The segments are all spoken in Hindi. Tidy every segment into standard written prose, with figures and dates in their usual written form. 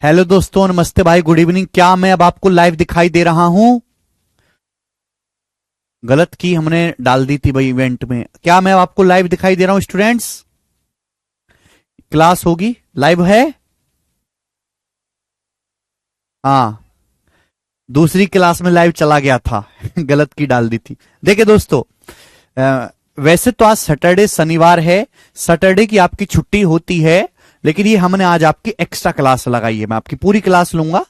हेलो दोस्तों, नमस्ते भाई, गुड इवनिंग। क्या मैं अब आपको लाइव दिखाई दे रहा हूं? गलत की हमने डाल दी थी भाई इवेंट में। क्या मैं अब आपको लाइव दिखाई दे रहा हूं स्टूडेंट्स? क्लास होगी, लाइव है। हाँ, दूसरी क्लास में लाइव चला गया था गलत की डाल दी थी। देखिए दोस्तों, वैसे तो आज सैटरडे शनिवार है, सैटरडे की आपकी छुट्टी होती है, लेकिन ये हमने आज आपकी एक्स्ट्रा क्लास लगाई है। मैं आपकी पूरी क्लास लूंगा।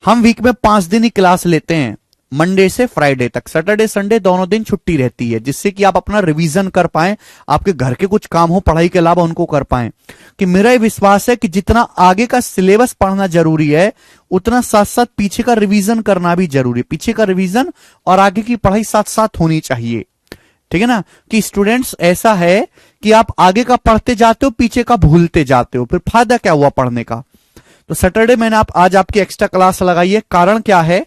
हम वीक में 5 दिन ही क्लास लेते हैं, मंडे से फ्राइडे तक। सैटरडे संडे दोनों दिन छुट्टी रहती है, जिससे कि आप अपना रिवीजन कर पाएं, आपके घर के कुछ काम हो पढ़ाई के अलावा उनको कर पाएं। कि मेरा ये विश्वास है कि जितना आगे का सिलेबस पढ़ना जरूरी है, उतना साथ साथ पीछे का रिवीजन करना भी जरूरी है। पीछे का रिवीजन और आगे की पढ़ाई साथ साथ होनी चाहिए, ठीक है ना। कि स्टूडेंट्स ऐसा है कि आप आगे का पढ़ते जाते हो, पीछे का भूलते जाते हो, फिर फायदा क्या हुआ पढ़ने का। तो सैटरडे मैंने आज आपकी एक्स्ट्रा क्लास लगाई है। कारण क्या है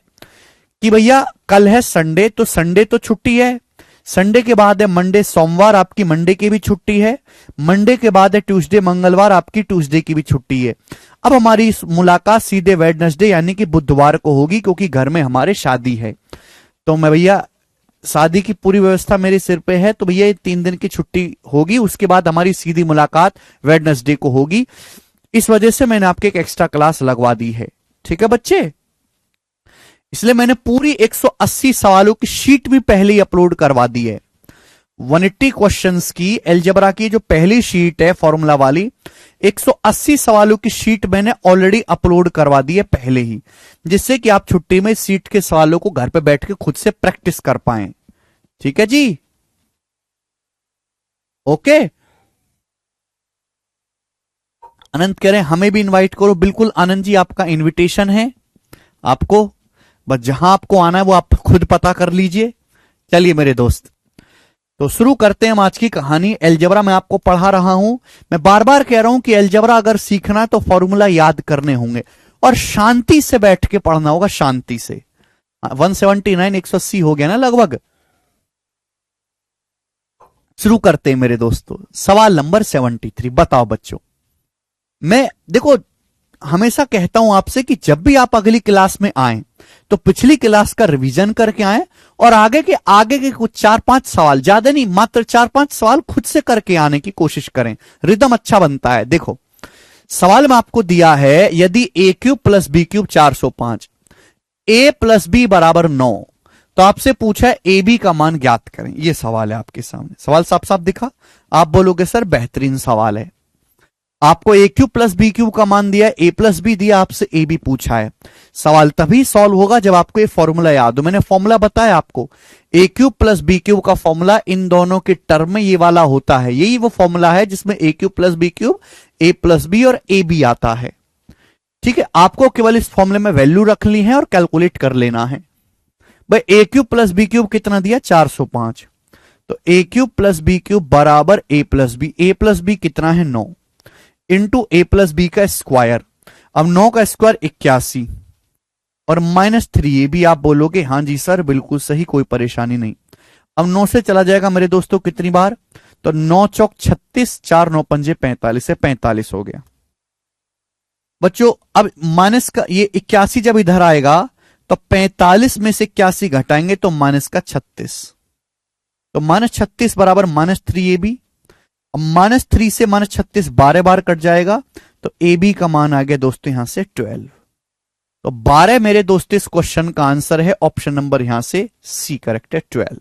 कि भैया कल है संडे, तो संडे तो छुट्टी है। संडे के बाद है मंडे सोमवार, आपकी मंडे की भी छुट्टी है। मंडे के बाद है ट्यूसडे मंगलवार, आपकी ट्यूसडे की भी छुट्टी है। अब हमारी मुलाकात सीधे वेडनेसडे यानी कि बुधवार को होगी, क्योंकि घर में हमारे शादी है। तो मैं भैया शादी की पूरी व्यवस्था मेरे सिर पे है, तो भैया 3 दिन की छुट्टी होगी। उसके बाद हमारी सीधी मुलाकात वेडनेसडे को होगी। इस वजह से मैंने आपके एक एक्स्ट्रा क्लास लगवा दी है, ठीक है बच्चे। इसलिए मैंने पूरी 180 सवालों की शीट भी पहले ही अपलोड करवा दी है। 180 क्वेश्चंस की एलजेब्रा की जो पहली शीट है फॉर्मूला वाली, 180 सवालों की शीट मैंने ऑलरेडी अपलोड करवा दी है पहले ही, जिससे कि आप छुट्टी में सीट के सवालों को घर पे बैठ के खुद से प्रैक्टिस कर पाएं। ठीक है जी, ओके। अनंत कह रहे हैं हमें भी इनवाइट करो। बिल्कुल आनंद जी, आपका इनविटेशन है आपको, बस जहां आपको आना है वो आप खुद पता कर लीजिए। चलिए मेरे दोस्त, तो शुरू करते हैं हम आज की कहानी। एलजेब्रा मैं आपको पढ़ा रहा हूं। मैं बार बार कह रहा हूं कि एलजेब्रा अगर सीखना है तो फॉर्मूला याद करने होंगे और शांति से बैठ के पढ़ना होगा, शांति से। 179 180 हो गया ना लगभग। शुरू करते हैं मेरे दोस्तों। सवाल नंबर 73। बताओ बच्चों, मैं देखो हमेशा कहता हूं आपसे कि जब भी आप अगली क्लास में आए तो पिछली क्लास का रिवीजन करके आए और आगे के कुछ 4-5 सवाल, ज्यादा नहीं, मात्र 4-5 सवाल खुद से करके आने की कोशिश करें। रिदम अच्छा बनता है। देखो सवाल में आपको दिया है, यदि ए क्यूब प्लस बी क्यूब 405, ए प्लस बी बराबर 9, तो आपसे पूछा है ए बी का मान ज्ञात करें। यह सवाल है आपके सामने। सवाल साफ साफ दिखा। आप बोलोगे सर बेहतरीन सवाल है, आपको A cube plus B cube का मान दिया, ए प्लस बी दिया, आपसे ए बी पूछा है। सवाल तभी सॉल्व होगा जब आपको ये फॉर्मूला याद हो। मैंने फॉर्मूला बताया आपको, A cube plus B cube का फॉर्मूला इन दोनों के टर्म में ये वाला होता है। यही वो फॉर्मूला है जिसमें ए क्यूब प्लस बी क्यूब, ए प्लस बी और ए बी आता है। ठीक है, आपको केवल इस फॉर्मूले में वैल्यू रखनी है और कैलकुलेट कर लेना है। भाई ए क्यूब प्लस बी क्यूब कितना दिया? 405। तो ए क्यूब प्लस बी क्यूब बराबर ए प्लस बी। ए प्लस बी कितना है? 9 इंटू ए प्लस बी का स्क्वायर। अब 9 का स्क्वायर 81 और -3 ए बी। आप बोलोगे हां जी सर बिल्कुल सही, कोई परेशानी नहीं। अब 9 से चला जाएगा मेरे दोस्तों कितनी बार? तो 9 चौक 36, 4 9 पंजे 45 से 45 हो गया बच्चों। अब माइनस का ये 81 जब इधर आएगा तो 45 में से 81 घटाएंगे तो माइनस का 36, तो -36 बराबर -3 ए बी। अब -3 से -36 12 बार कट जाएगा, तो ए बी का मान आ गया दोस्तों यहां से 12। तो 12 मेरे दोस्तों इस क्वेश्चन का आंसर है। ऑप्शन नंबर यहां से सी करेक्ट है, 12।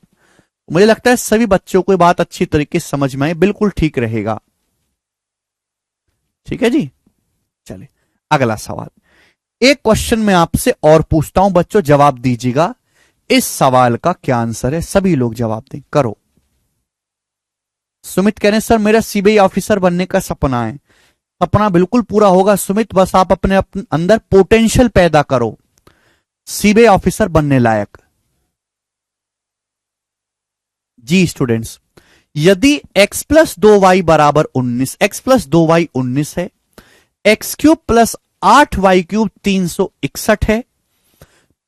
मुझे लगता है सभी बच्चों को बात अच्छी तरीके से समझ में आई, बिल्कुल ठीक रहेगा। ठीक है जी, चलिए अगला सवाल। एक क्वेश्चन मैं आपसे और पूछता हूं बच्चों, जवाब दीजिएगा। इस सवाल का क्या आंसर है? सभी लोग जवाब दें, करो। सुमित कह रहे हैं सर मेरा सीबीआई ऑफिसर बनने का सपना है। सपना बिल्कुल पूरा होगा सुमित, बस आप अपने अंदर पोटेंशियल पैदा करो सीबीआई ऑफिसर बनने लायक। जी स्टूडेंट्स, यदि x प्लस 2y बराबर 19, x प्लस 2y 19 है, X cube plus 8y cube 361 है,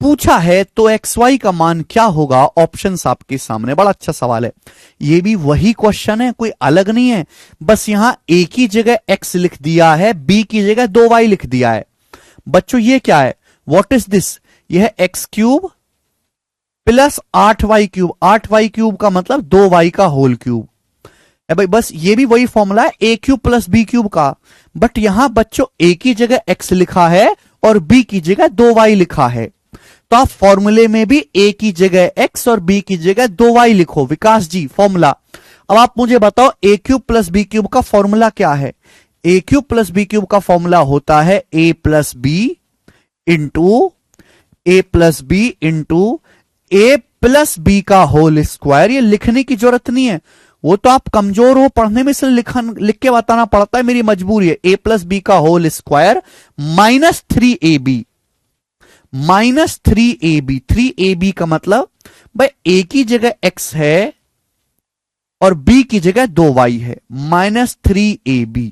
पूछा है तो एक्स वाई का मान क्या होगा? ऑप्शंस आपके सामने। बड़ा अच्छा सवाल है, ये भी वही क्वेश्चन है, कोई अलग नहीं है। बस यहां ए की जगह एक्स लिख दिया है, बी की जगह 2y लिख दिया है। बच्चों ये क्या है, व्हाट इज दिस, यह है X cube plus 8y cube, 8y cube का मतलब 2y का होल क्यूब है भाई। बस ये भी वही फॉर्मूला है ए क्यूब प्लस बी क्यूब का, बट यहां बच्चों ए की जगह एक्स लिखा है और बी की जगह 2y लिखा है, तो आप फॉर्मूले में भी ए की जगह एक्स और बी की जगह 2y लिखो। विकास जी फॉर्मूला, अब आप मुझे बताओ ए क्यूब प्लस बी क्यूब का फॉर्मूला क्या है। ए क्यूब प्लस बी क्यूब का फॉर्मूला होता है A plus B into A plus B into A plus B का होल स्क्वायर। ये लिखने की जरूरत नहीं है, वो तो आप कमजोर हो पढ़ने में, से लिख के बताना पड़ता है, मेरी मजबूरी है। ए प्लस बी का whole square minus 3ab, minus 3ab, 3ab का मतलब भाई ए की जगह x है और b की जगह 2y है, माइनस 3ab।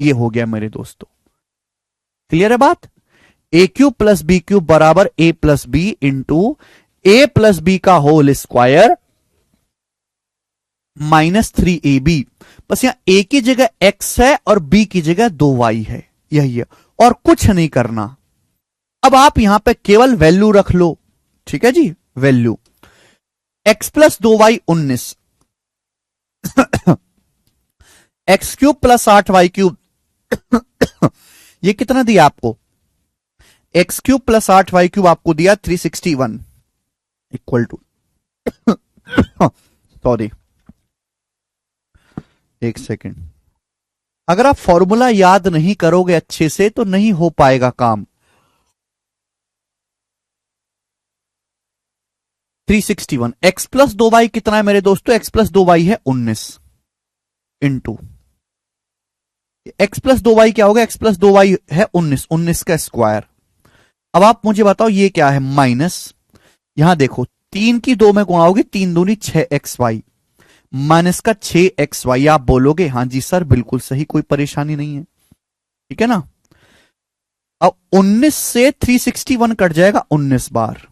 ये हो गया मेरे दोस्तों, क्लियर है बात। ए क्यूब प्लस बी क्यूब बराबर ए plus B into A plus B का होल स्क्वायर माइनस 3ab। बस यहां ए की जगह x है और b की जगह 2y है, यही है, और कुछ नहीं करना। अब आप यहां पे केवल वैल्यू रख लो, ठीक है जी, value x plus 2y 19, X cube plus 8y cube ये कितना दिया आपको, x cube plus 8y cube आपको दिया 361 इक्वल टू सॉरी एक सेकेंड, अगर आप फॉर्मूला याद नहीं करोगे अच्छे से तो नहीं हो पाएगा काम। 361 एक्स प्लस 2y कितना है मेरे दोस्तों, एक्स प्लस 2y है 19 इंटू एक्स प्लस 2y क्या होगा, एक्स प्लस 2y है 19, 19 का स्क्वायर। अब आप मुझे बताओ ये क्या है, माइनस, यहां देखो 3 की 2 में गुणाओगे 3 दूनी 6xy, माइनस का 6xy। आप बोलोगे हां जी सर बिल्कुल सही, कोई परेशानी नहीं है, ठीक है ना। अब 19 से 361 कट जाएगा 19 बार,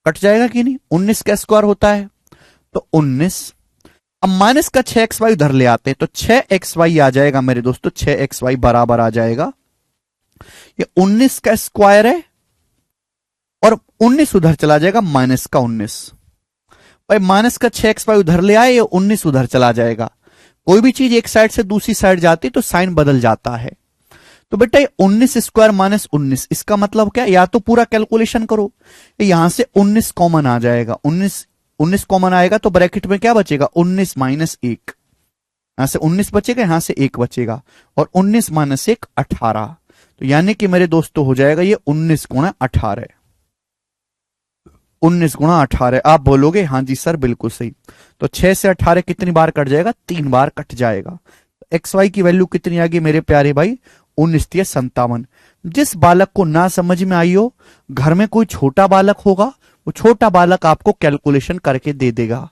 कट जाएगा कि नहीं, 19 का स्क्वायर होता है तो 19। अब माइनस का 6xy उधर ले आते हैं तो 6xy आ जाएगा मेरे दोस्तों, 6xy बराबर आ जाएगा, ये 19 का स्क्वायर है और 19 उधर चला जाएगा माइनस का 19। भाई माइनस का 6xy उधर ले आए, ये 19 उधर चला जाएगा। कोई भी चीज एक साइड से दूसरी साइड जाती तो साइन बदल जाता है। तो बेटा ये 19 स्क्वायर माइनस 19, इसका मतलब क्या, या तो पूरा कैलकुलेशन करो, यहां से 19 कॉमन आ जाएगा, 19 कॉमन आएगा तो ब्रैकेट में क्या बचेगा, 19 माइनस 1, यहां से 19 बचेगा, यहां से 1 बचेगा, और 19 माइनस 1 18। तो यानी कि मेरे दोस्तों हो जाएगा ये 19 गुणा 18, 19 गुणा 18। आप बोलोगे हां जी सर बिल्कुल सही, तो 6 से 18 कितनी बार कट जाएगा, 3 बार कट जाएगा। एक्स वाई की वैल्यू कितनी आ गई मेरे प्यारे भाई, 1957। जिस बालक को ना समझ में आई हो, घर में कोई छोटा बालक होगा, वो छोटा बालक आपको कैलकुलेशन करके दे देगा,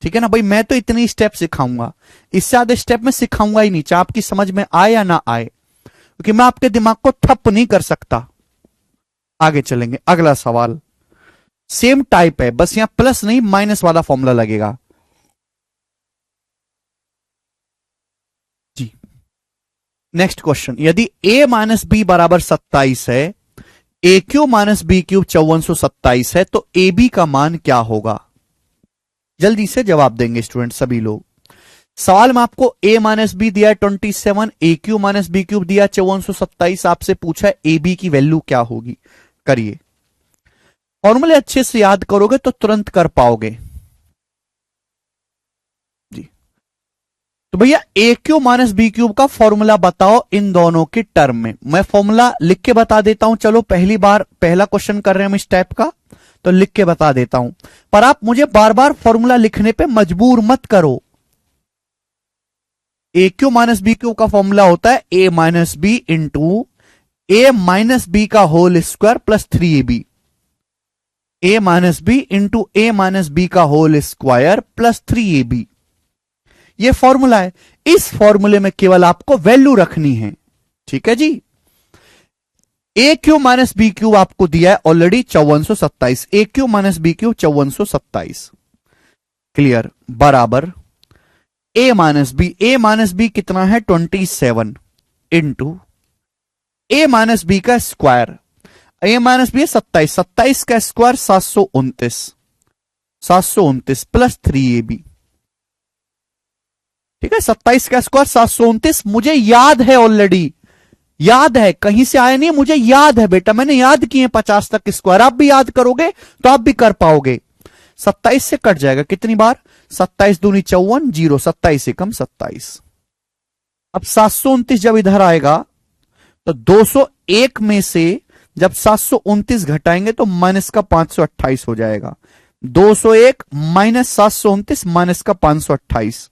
ठीक है ना भाई। मैं तो इतनी स्टेप सिखाऊंगा, इससे ज्यादा स्टेप में सिखाऊंगा ही नहीं, चाहे आपकी समझ में आए या ना आए, क्योंकि मैं आपके दिमाग को ठप नहीं कर सकता। आगे चलेंगे, अगला सवाल सेम टाइप है, बस यहां प्लस नहीं माइनस वाला फॉर्मूला लगेगा जी। नेक्स्ट क्वेश्चन, यदि a माइनस बी बराबर 27 है, ए क्यूब माइनस बी क्यूब 5427 है, तो ए बी का मान क्या होगा। जल्दी से जवाब देंगे स्टूडेंट सभी लोग। सवाल में आपको a माइनस बी दिया है 27, ए क्यूब माइनस बी क्यूब दिया 5427, आपसे पूछा है ए बी की वैल्यू क्या होगी। करिए, फॉर्मूले अच्छे से याद करोगे तो तुरंत कर पाओगे जी। तो भैया ए क्यूब माइनस बी क्यूब का फॉर्मूला बताओ इन दोनों के टर्म में। मैं फॉर्मूला लिख के बता देता हूं, चलो पहली बार पहला क्वेश्चन कर रहे हैं हम इस टाइप का, तो लिख के बता देता हूं, पर आप मुझे बार बार फॉर्मूला लिखने पे मजबूर मत करो। ए क्यू माइनस बी क्यू का फॉर्मूला होता है ए माइनस बी इंटू ए माइनस बी का होल स्क्वायर प्लस 3ab, ए माइनस बी इंटू ए माइनस बी का होल स्क्वायर प्लस 3ab, ये फॉर्मूला है। इस फॉर्मूले में केवल आपको वैल्यू रखनी है, ठीक है जी। A cube minus B cube आपको दिया है already 5427, A cube minus B cube 5427, clear, बराबर ए माइनस बी कितना है 27 इंटू ए माइनस बी का स्क्वायर, ए माइनस बी है 27, 27 का स्क्वायर 729, 729 प्लस 3ab। ठीक है, 27 का स्क्वायर 729, मुझे याद है ऑलरेडी, याद है, कहीं से आया नहीं, मुझे याद है बेटा, मैंने याद किए 50 तक स्क्वायर, आप भी याद करोगे तो आप भी कर पाओगे। 27 से कट जाएगा कितनी बार, 27 दूनी 54, 0, 27 से कम 27। अब 729 जब इधर आएगा तो 201 में से जब 729 घटाएंगे तो माइनस का 528 हो जाएगा। 201 माइनस 729 माइनस का 528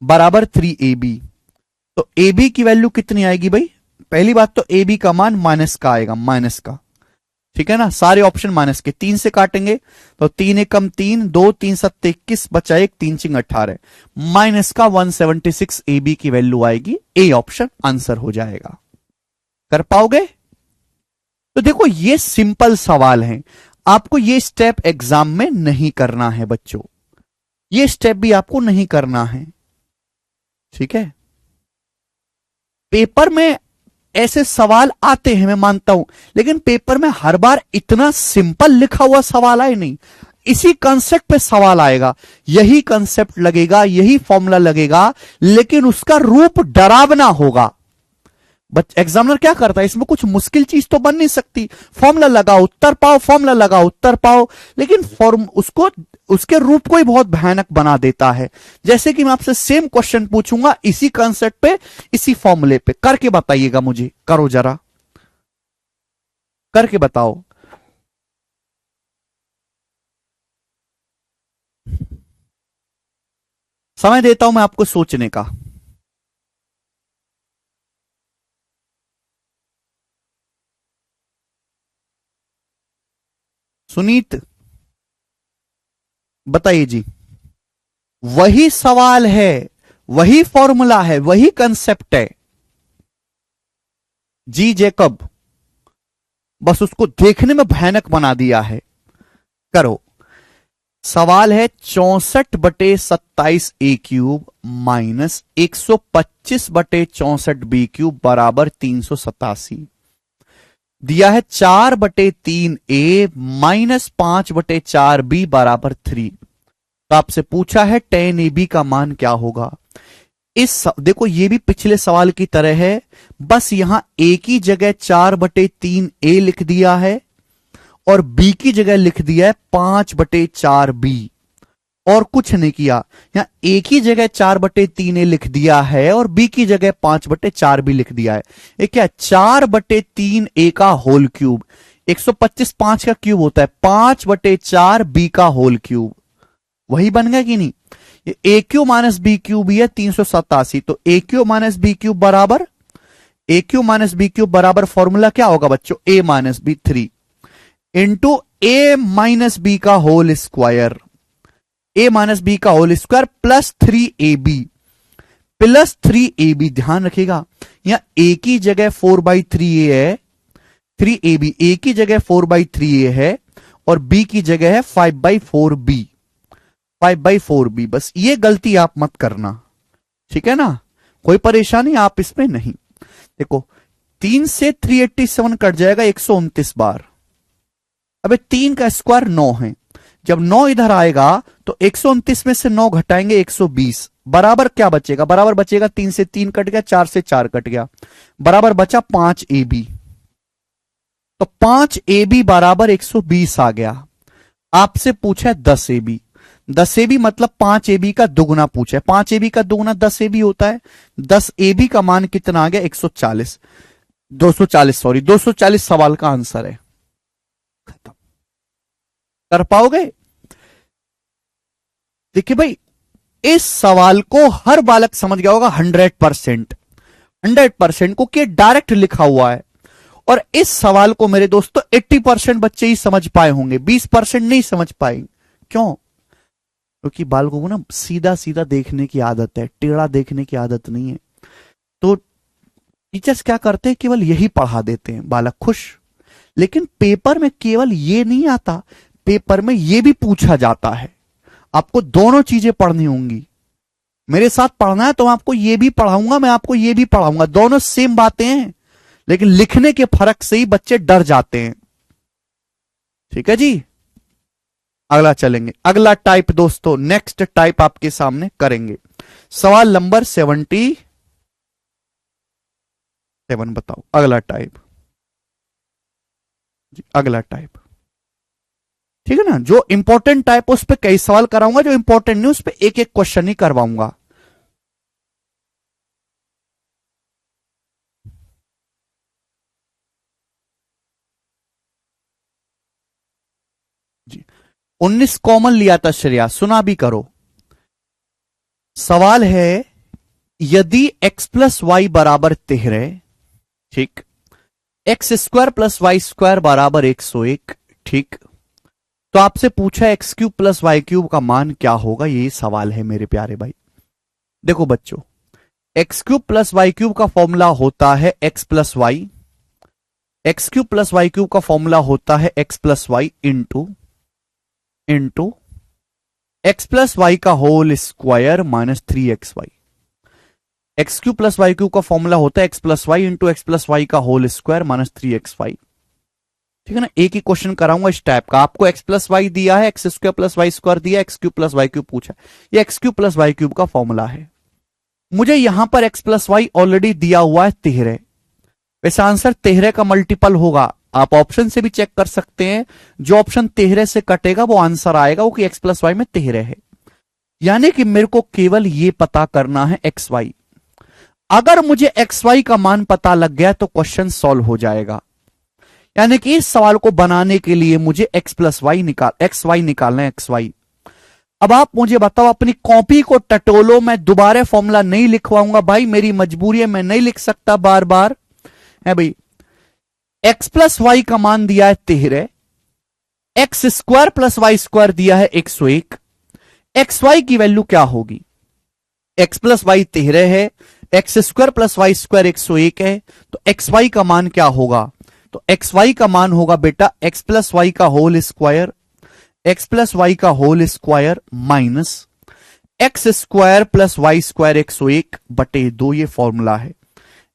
बराबर 3ab। तो ab की वैल्यू कितनी आएगी भाई, पहली बात तो ab का मान माइनस का आएगा, माइनस का, ठीक है ना, सारे ऑप्शन माइनस के, 3 से काटेंगे तो 3 एकम 3, 2 3 7 21 बचा 1, 3 चिंग 18, माइनस का 176 ab की वैल्यू आएगी, ए ऑप्शन आंसर हो जाएगा। कर पाओगे? तो देखो ये सिंपल सवाल है, आपको ये स्टेप एग्जाम में नहीं करना है बच्चों, ये स्टेप भी आपको नहीं करना है, ठीक है। पेपर में ऐसे सवाल आते हैं मैं मानता हूं, लेकिन पेपर में हर बार इतना सिंपल लिखा हुआ सवाल आए नहीं, इसी कंसेप्ट पे सवाल आएगा, यही कंसेप्ट लगेगा, यही फॉर्मूला लगेगा, लेकिन उसका रूप डरावना होगा। बट एग्जामिनर क्या करता है, इसमें कुछ मुश्किल चीज तो बन नहीं सकती, फॉर्मूला लगाओ उत्तर पाओ, फॉर्मूला लगाओ उत्तर पाओ, लेकिन फॉर्म उसको उसके रूप को ही बहुत भयानक बना देता है। जैसे कि मैं आपसे सेम क्वेश्चन पूछूंगा इसी कंसेप्ट पे, इसी फॉर्मूले पे, करके बताइएगा मुझे, करो जरा, करके बताओ। समय देता हूं मैं आपको सोचने का। सुनीत बताइए जी, वही सवाल है, वही फॉर्मूला है, वही कंसेप्ट है जी जैकब, बस उसको देखने में भयानक बना दिया है। करो, सवाल है 64/27 a³ माइनस 125/64 बराबर 387, दिया है 4/3a माइनस 5/4b बराबर 3। तो आपसे पूछा है tan ab का मान क्या होगा। देखो ये भी पिछले सवाल की तरह है, बस यहां a की जगह 4/3a लिख दिया है और b की जगह लिख दिया है 5/4b, और कुछ नहीं किया। यहां a की जगह 4/3a लिख दिया है और b की जगह 5/4b लिख दिया है। ये क्या, 4/3a का होल क्यूब, 125 5 का क्यूब होता है, 5/4b का होल क्यूब, वही बन गया कि नहीं। ये a³ माइनस बी क्यूब ही है 387, तो a³ माइनस बी क्यूब बराबर, a³ माइनस बी क्यूब बराबर फॉर्मूला क्या होगा बच्चों, a minus B 3 into a minus B का whole square, a minus B का whole square plus 3ab, plus 3ab। ध्यान रखिएगा यहां a की जगह 4/3a है, 3ab, a की जगह 4/3a है और b की जगह है 5/4b, 5/4b। बस ये गलती आप मत करना, ठीक है ना, कोई परेशानी आप इसमें नहीं। देखो 3 से 387 कट जाएगा 129 बार, अबे 3 का स्क्वायर 9 है, जब 9 इधर आएगा तो 129 में से 9 घटाएंगे 120, बराबर क्या बचेगा, बराबर बचेगा 3 से 3 कट गया, 4 से 4 कट गया, बराबर बचा 5ab। तो 5ab बराबर 120 आ गया। आपसे पूछा है 10ab, 10ab मतलब 5ab का दुगुना पूछा है, 5ab का दुगुना 10ab होता है, 10ab का मान कितना आ गया 140, 240 सॉरी 240 सवाल का आंसर है। खत्म। कर पाओगे? देखिए भाई इस सवाल को हर बालक समझ गया होगा 100%, 100% को कि डायरेक्ट लिखा हुआ है, और इस सवाल को मेरे दोस्तों 80% बच्चे ही समझ पाए होंगे, 20% नहीं समझ पाएंगे। क्यों? क्योंकि बालकों को ना सीधा सीधा देखने की आदत है, टेढ़ा देखने की आदत नहीं है। तो टीचर्स क्या करते हैं, केवल यही पढ़ा देते हैं, बालक खुश। लेकिन पेपर में केवल ये नहीं आता, पेपर में ये भी पूछा जाता है। आपको दोनों चीजें पढ़नी होंगी, मेरे साथ पढ़ना है तो मैं आपको ये भी पढ़ाऊंगा, मैं आपको ये भी पढ़ाऊंगा, दोनों सेम बातें हैं। लेकिन लिखने के फर्क से ही बच्चे डर जाते हैं। ठीक है जी, अगला चलेंगे। अगला टाइप दोस्तों, नेक्स्ट टाइप आपके सामने करेंगे। सवाल नंबर 77 बताओ अगला टाइप जी, अगला टाइप। ठीक है ना, जो इंपॉर्टेंट टाइप उस पर कई सवाल कराऊंगा, जो इंपॉर्टेंट नहीं उस पर एक एक क्वेश्चन ही करवाऊंगा। जी, 19 कॉमन लिया था श्रेया, सुना भी करो। सवाल है, यदि x प्लस वाई बराबर 13, ठीक, X square plus Y square बराबर 101, ठीक, तो आपसे पूछा X cube plus Y cube का मान क्या होगा, ये सवाल है मेरे प्यारे भाई। देखो बच्चों, X cube plus Y cube का फॉर्मूला होता है X plus Y, X cube plus Y cube का फॉर्मूला होता है X plus Y into X plus Y का whole square minus 3xy। X cube plus Y cube का फॉर्मूला होता है X plus Y into X plus Y का होल स्क्वायर माइनस 3xy। ठीक है ना, एक ही क्वेश्चन कराऊंगा इस टाइप का। आपको एक्स प्लस वाई दिया है, x square plus Y square दिया, X cube plus Y cube पूछा, ये X cube plus Y cube का फॉर्मूला है। मुझे यहां पर एक्स प्लस वाई ऑलरेडी दिया हुआ है 13, वैसे आंसर 13 का मल्टीपल होगा। आप ऑप्शन से भी चेक कर सकते हैं, जो ऑप्शन 13 से कटेगा वो आंसर आएगा, वो कि एक्स प्लस वाई में 13 है। यानी कि मेरे को केवल ये पता करना है एक्स वाई। अगर मुझे एक्स वाई का मान पता लग गया तो क्वेश्चन सॉल्व हो जाएगा। यानी कि इस सवाल को बनाने के लिए मुझे X plus Y X Y निकालना है, एक्स वाई। अब आप मुझे बताओ, अपनी कॉपी को टटोलो, मैं दोबारा फॉर्मूला नहीं लिखवाऊंगा भाई, मेरी मजबूरी है, मैं नहीं लिख सकता बार बार है भाई। एक्स प्लस वाई का मान दिया है 13, X square plus Y square दिया है 101, एक्स वाई की वैल्यू क्या होगी? एक्स प्लस वाई 13 है, x square plus Y square 101 है, तो एक्स वाई का मान क्या होगा? तो एक्स वाई का मान होगा बेटा एक्स प्लस वाई का whole square, X plus Y का whole square minus X square plus Y square 101 बटे 2, ये फॉर्मूला है।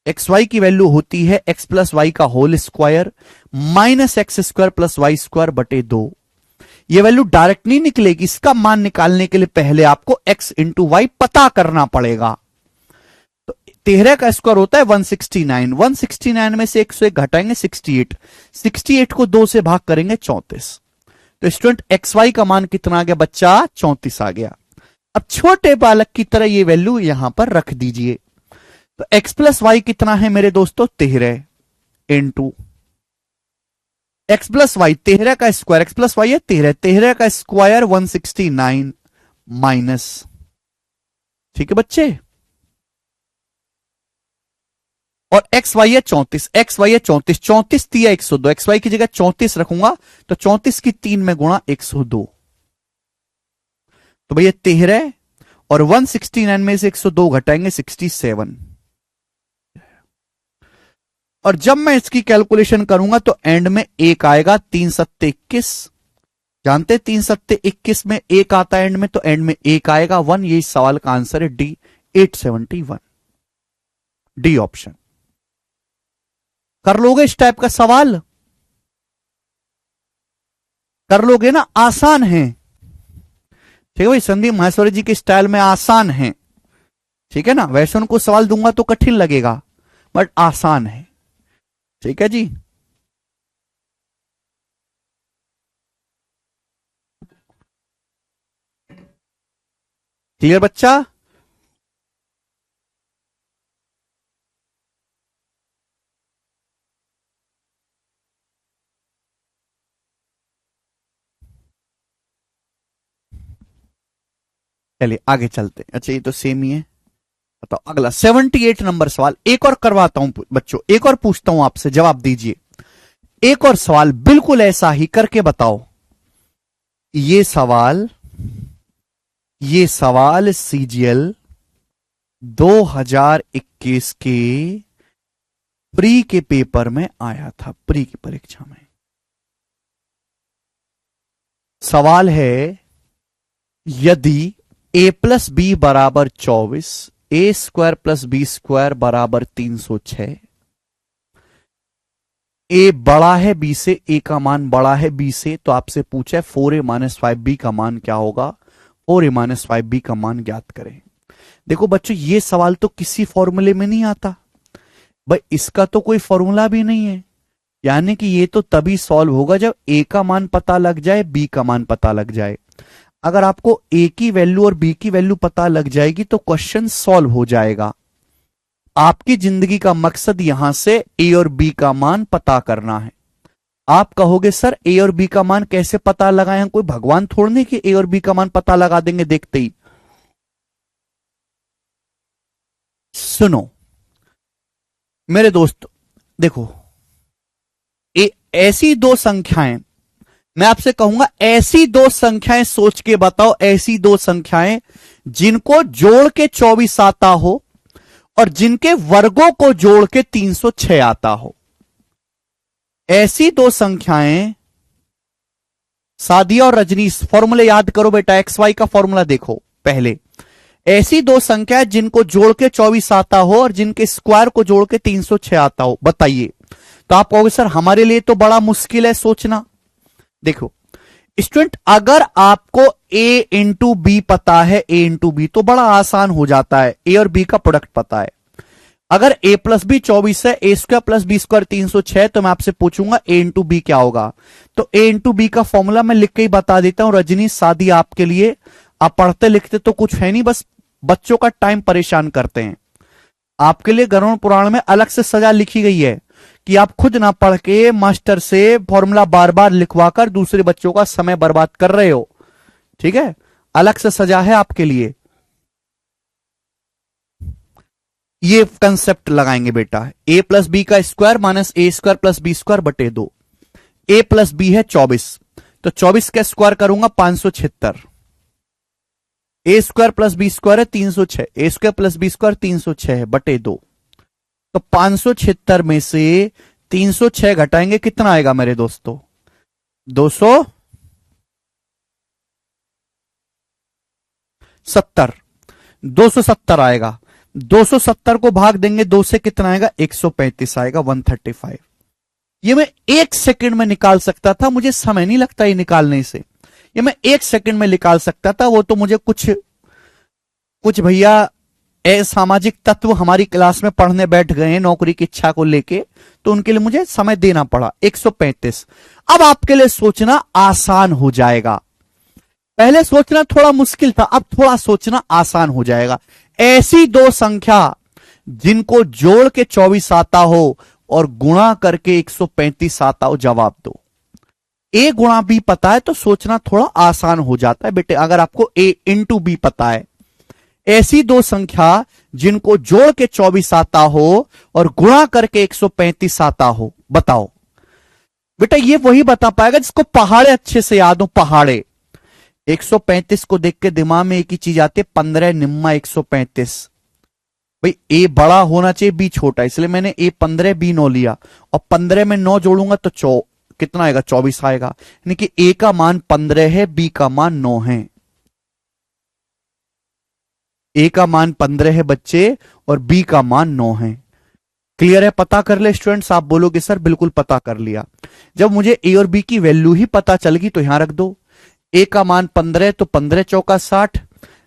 एक्स वाई की वैल्यू होती है एक्स प्लस वाई का whole square minus X square plus Y square बटे 2। ये वैल्यू डायरेक्ट नहीं निकलेगी, इसका मान निकालने के लिए पहले आपको x इंटू वाई पता करना पड़ेगा। तो 13 का स्क्वायर होता है 169, 169 में से 101 घटाएंगे 68, 68 को 2 से भाग करेंगे 34। तो स्टूडेंट एक्स वाई का मान कितना आ गया बच्चा? 34 आ गया। अब छोटे बालक की तरह ये वैल्यू यहां पर रख दीजिए। तो x प्लस वाई कितना है मेरे दोस्तों? 13 इंटू एक्स प्लस वाई, 13 का स्क्वायर, एक्स प्लस वाई है 13, 13 का स्क्वायर 169 माइनस, ठीक है बच्चे, और एक्स वाई है 34, एक्स वाई है 34, 34 दिया 102, एक्स वाई की जगह 34 रखूंगा तो 34 की 3 में गुणा 102, तो भैया 13 और 169 में से 102 घटाएंगे 67। और जब मैं इसकी कैलकुलेशन करूंगा तो एंड में 1 आएगा, 3 सत्ते 21, जानते 3 सत्ते 21 में 1 आता है एंड में, तो एंड में 1 आएगा 1। ये इस सवाल का आंसर है डी 871, डी ऑप्शन। कर लोगे इस टाइप का सवाल? कर लोगे ना? आसान है, ठीक है भाई, संदीप माहेश्वरी जी के स्टाइल में आसान है, ठीक है ना। वैसे उनको सवाल दूंगा तो कठिन लगेगा, बट आसान है, ठीक है जी। क्लियर बच्चा? चलिए आगे चलते हैं। अच्छा ये तो सेम ही है, बताओ अगला 78 नंबर सवाल। एक और करवाता हूं बच्चों, एक और पूछता हूं आपसे, जवाब दीजिए। एक और सवाल बिल्कुल ऐसा ही करके बताओ। ये सवाल सीजीएल 2021 के प्री के पेपर में आया था, प्री की परीक्षा में। सवाल है, यदि a प्लस बी बराबर 24, ए स्क्वायर प्लस बी स्क्वायर बराबर 306, ए बड़ा है बी से, ए का मान बड़ा है बी से, तो आपसे पूछा है 4a-5b का मान क्या होगा, 4a-5b का मान ज्ञात करें। देखो बच्चों, ये सवाल तो किसी फॉर्मूले में नहीं आता भाई, इसका तो कोई फॉर्मूला भी नहीं है, यानी कि ये तो तभी सॉल्व होगा जब ए का मान पता लग जाए, बी का मान पता लग जाए। अगर आपको ए की वैल्यू और बी की वैल्यू पता लग जाएगी तो क्वेश्चन सॉल्व हो जाएगा। आपकी जिंदगी का मकसद यहां से ए और बी का मान पता करना है। आप कहोगे सर ए और बी का मान कैसे पता लगाएं, कोई भगवान थोड़ने कि ए और बी का मान पता लगा देंगे देखते ही। सुनो मेरे दोस्त, देखो ऐसी दो संख्याएं, मैं आपसे कहूंगा ऐसी दो संख्याएं सोच के बताओ, ऐसी दो संख्याएं जिनको जोड़ के 24 आता हो और जिनके वर्गों को जोड़ के 306 आता हो। ऐसी दो संख्याएं, सादिया और रजनीश फॉर्मूले याद करो बेटा, एक्स वाई का फॉर्मूला देखो पहले। ऐसी दो संख्याएं जिनको जोड़ के 24 आता हो और जिनके स्क्वायर को जोड़ के 306 आता हो, बताइए। तो आप कहोगे सर हमारे लिए तो बड़ा मुश्किल है सोचना। देखो स्टूडेंट, अगर आपको a इंटू बी पता है, a इंटू बी, तो बड़ा आसान हो जाता है। a और b का प्रोडक्ट पता है। अगर a प्लस बी 24 है, a square plus B square 306, तो मैं आपसे पूछूंगा a इंटू बी क्या होगा। तो a इंटू बी का फॉर्मूला मैं लिख के ही बता देता हूं, रजनी सादी आपके लिए। आप पढ़ते लिखते तो कुछ है नहीं, बस बच्चों का टाइम परेशान करते हैं। आपके लिए गरुड़ पुराण में अलग से सजा लिखी गई है कि आप खुद ना पढ़ के मास्टर से फॉर्मूला बार बार लिखवाकर दूसरे बच्चों का समय बर्बाद कर रहे हो। ठीक है, अलग से सजा है आपके लिए। ये कंसेप्ट लगाएंगे बेटा, ए प्लस बी का स्क्वायर माइनस ए स्क्वायर प्लस बी स्क्वायर बटे 2। ए प्लस बी है 24, तो 24 का स्क्वायर करूंगा 576। ए स्क्वायर प्लस बी स्क्वायर है 306, ए स्क्वायर प्लस बी स्क्वायर 306 है बटे 2। तो 576 में से 306 घटाएंगे, कितना आएगा मेरे दोस्तों? 270। 270 आएगा। 270 को भाग देंगे 2 से, कितना आएगा? 135 आएगा, 135। ये मैं 1 सेकंड में निकाल सकता था, मुझे समय नहीं लगता ये निकालने से। ये मैं 1 सेकंड में निकाल सकता था। वो तो मुझे कुछ भैया सामाजिक तत्व हमारी क्लास में पढ़ने बैठ गए हैं नौकरी की इच्छा को लेके, तो उनके लिए मुझे समय देना पड़ा। 135। अब आपके लिए सोचना आसान हो जाएगा। पहले सोचना थोड़ा मुश्किल था, अब थोड़ा सोचना आसान हो जाएगा। ऐसी दो संख्या जिनको जोड़ के 24 आता हो और गुणा करके 135 आता हो, जवाब दो। ए गुणा बी पता है तो सोचना थोड़ा आसान हो जाता है बेटे, अगर आपको ए इंटू बी पता है। ऐसी दो संख्या जिनको जोड़ के 24 आता हो और गुणा करके 135 आता हो, बताओ बेटा। ये वही बता पाएगा जिसको पहाड़े अच्छे से याद हो। पहाड़े 135 को देख के दिमाग में एक ही चीज आती है, 15 निम्मा 135। भाई ए बड़ा होना चाहिए, बी छोटा, इसलिए मैंने ए 15 बी 9 लिया, और 15 में 9 जोड़ूंगा तो कितना आएगा? 24 आएगा। यानी कि ए का मान 15 है, बी का मान 9 है। ए का मान 15 है बच्चे और बी का मान 9 है। क्लियर है? पता कर ले स्टूडेंट्स। आप बोलोगे सर बिल्कुल पता कर लिया। जब मुझे ए और बी की वैल्यू ही पता चल गई तो यहां रख दो। ए का मान 15 तो 15 चौका 60,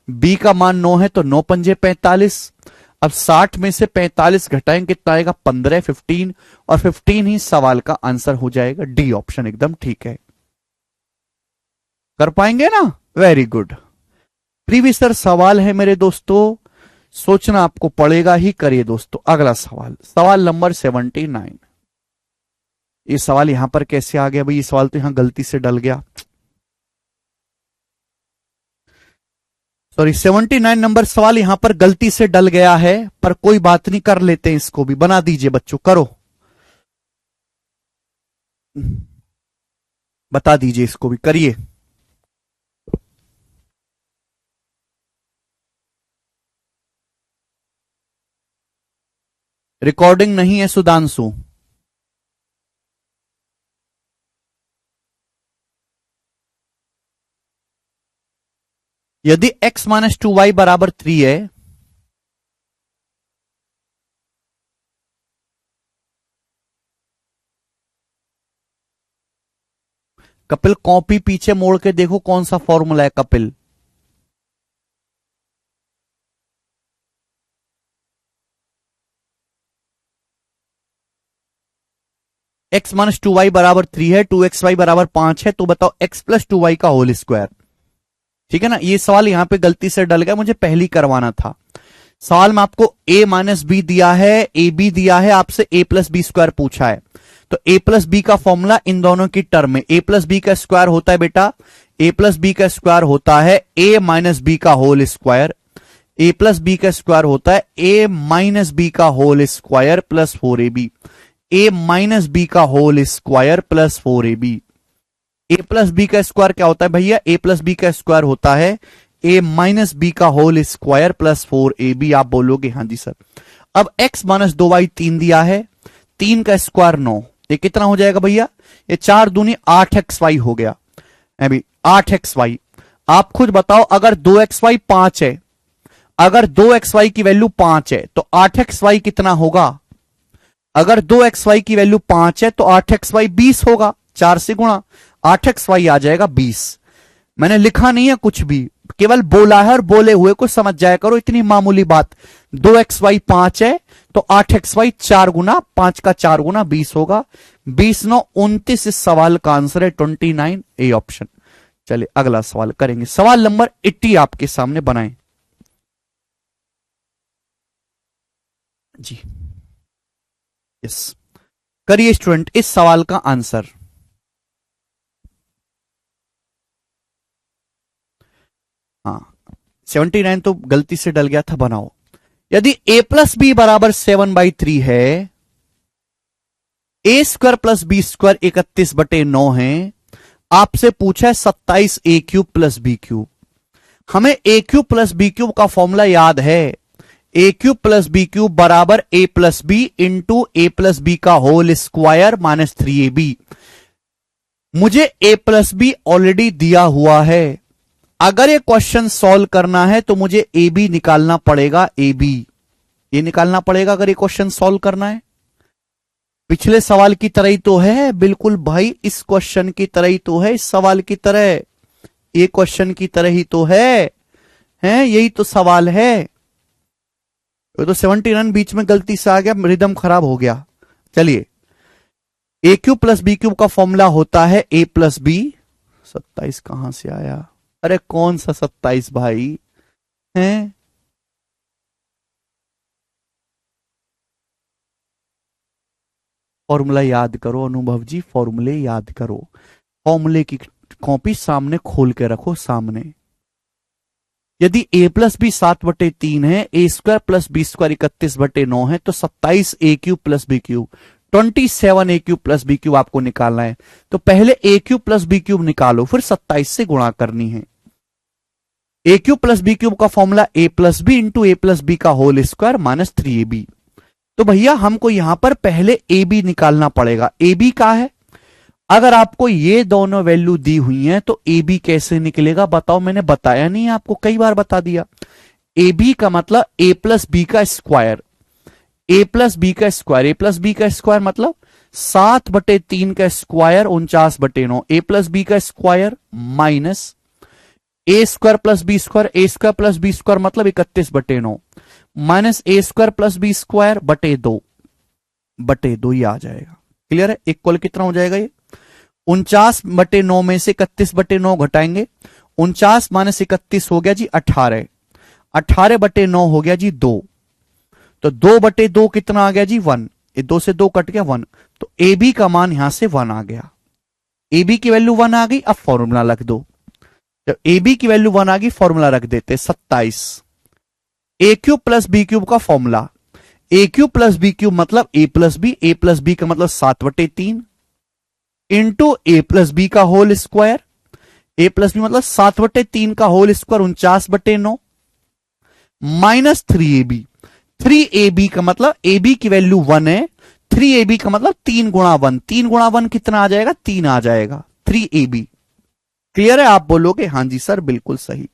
बी का मान 9 है तो 9 पंजे 45। अब 60 में से 45 घटाएंगे, कितना आएगा? 15, 15, और 15 ही सवाल का आंसर हो जाएगा। डी ऑप्शन एकदम ठीक है। कर पाएंगे ना? Very good. प्रीवियस सवाल है मेरे दोस्तों, सोचना आपको पड़ेगा ही। करिए दोस्तों अगला सवाल, सवाल नंबर 79। ये सवाल यहां पर कैसे आ गया भाई? ये सवाल तो यहां गलती से डल गया, सॉरी। 79 नंबर सवाल यहां पर गलती से डल गया है, पर कोई बात नहीं, कर लेते हैं इसको भी। बना दीजिए बच्चों, करो, बता दीजिए इसको भी, करिए। रिकॉर्डिंग नहीं है सुधांशु। यदि x माइनस 2y बराबर 3 है, कपिल कॉपी पीछे मोड़ के देखो कौन सा फॉर्मूला है कपिल। x माइनस 2y बराबर 3 है, 2xy बराबर 5 है, तो बताओ x प्लस 2y का होल स्क्वायर। ठीक है ना, ये सवाल यहां पे गलती से डल गया, मुझे पहली करवाना था। सवाल में आपको a माइनस बी दिया है, ए बी दिया है, आपसे a प्लस बी स्क्वायर पूछा है, तो a प्लस बी का फॉर्मूला इन दोनों की टर्म में a प्लस बी का स्क्वायर होता है बेटा, a प्लस बी का स्क्वायर होता है a माइनस बी का whole square, a plus B का स्क्वायर होता है a माइनस बी का whole square plus 4ab, a minus B का whole square plus 4ab। a plus B का स्क्वायर क्या होता है भैया, a प्लस बी का स्क्वायर होता है a माइनस बी का होल स्क्वायर प्लस 4ab। आप बोलोगे हाँ जी सर। अब x माइनस 2y 3 दिया है, 3 का स्क्वायर 9, ये कितना हो जाएगा भैया, ये 4 दूनी 8xy हो गया, अभी 8xy। आप खुद बताओ, अगर 2xy 5 है, अगर 2xy की वैल्यू 5 है तो 8xy कितना होगा, अगर 2xy की वैल्यू 5 है तो 8xy 20 होगा, 4 से गुणा 8xy आ जाएगा 20। मैंने लिखा नहीं है कुछ भी, केवल बोला है और बोले हुए को समझ जाया करो, इतनी मामूली बात। 2xy 5 है तो 8xy 4 गुना 5 का 4 गुना 20 होगा, 20 9 29। इस सवाल का आंसर है 29, ए ऑप्शन। चलिए अगला सवाल करेंगे, सवाल नंबर 80 आपके सामने बनाएं जी। यस, करिए स्टूडेंट इस सवाल का आंसर। हाँ 79 तो गलती से डल गया था, बनाओ। यदि a प्लस बी बराबर 7/3 है, a square plus B square 31/9 है, आपसे पूछा है 27 a cube plus B cube. हमें a cube plus B cube का फॉर्मूला याद है, a cube plus B cube बराबर a plus B into a plus B का होल स्क्वायर माइनस 3ab। मुझे a प्लस बी ऑलरेडी दिया हुआ है, अगर ये क्वेश्चन सॉल्व करना है तो मुझे ए बी निकालना पड़ेगा, ए बी ये निकालना पड़ेगा अगर ये क्वेश्चन सॉल्व करना है। पिछले सवाल की तरह ही तो है, बिल्कुल भाई इस क्वेश्चन की तरह ही तो है, इस सवाल की तरह, ये क्वेश्चन की तरह ही तो है, यही तो सवाल है। तो 79 बीच में गलती से आ गया, रिदम खराब हो गया। चलिए, ए क्यूब प्लस बी क्यूब का फॉर्मूला होता है a प्लस बी। 27 कहां से आया, अरे कौन सा 27 भाई हैं, फॉर्मूला याद करो अनुभव जी, फॉर्मूले याद करो, फॉर्मूले की कॉपी सामने खोल के रखो सामने। यदि a प्लस बी 7/3 है, a square plus B square 31/9 है, तो 27 a cube plus B cube 27 a cube plus B cube आपको निकालना है। तो पहले a cube plus B cube निकालो, फिर 27 से गुणा करनी है। a cube plus B cube का formula a plus B into a plus B का होल स्क्वायर माइनस 3ab। तो भैया हमको यहां पर पहले ए बी निकालना पड़ेगा। ए बी का है, अगर आपको ये दोनों वैल्यू दी हुई हैं तो ए बी कैसे निकलेगा बताओ, मैंने बताया नहीं, आपको कई बार बता दिया। ए बी का मतलब ए प्लस बी का स्क्वायर, ए प्लस बी का स्क्वायर, ए प्लस बी का स्क्वायर मतलब 7/3 का स्क्वायर 49/9, ए प्लस बी का square minus A square plus B square, a square plus B square मतलब 31/9 माइनस ए स्क्वायर प्लस बी स्क्वायर बटे 2 ये आ जाएगा। क्लियर है, इक्वल कितना हो जाएगा ये 49/9 में से 31/9 घटाएंगे, 49 माइनस 31 हो गया जी 18, 18/9 हो गया जी 2, तो 2/2 कितना आ गया जी 1, ये 2 से 2 कट गया 1, तो ए बी का मान यहां से 1 आ गया। ए बी की वैल्यू 1 आ गई, अब फॉर्मूला रख दो। जब ए बी की वैल्यू 1 आ गई फॉर्मूला रख देते 27। ए क्यूब प्लस बी क्यूब का फॉर्मूला, ए क्यूब प्लस बी क्यूब मतलब ए प्लस बी, ए प्लस बी का मतलब 7/3 इंटू ए प्लस बी का whole square, A plus B मतलब 7/3 का whole square 49/9 minus 3ab। 3ab का मतलब ए बी की वैल्यू 1 है, 3ab का मतलब 3 गुणा 1, 3 गुणा 1 कितना आ जाएगा 3 आ जाएगा, 3ab। क्लियर है, आप बोलोगे हाँ जी सर बिल्कुल सही।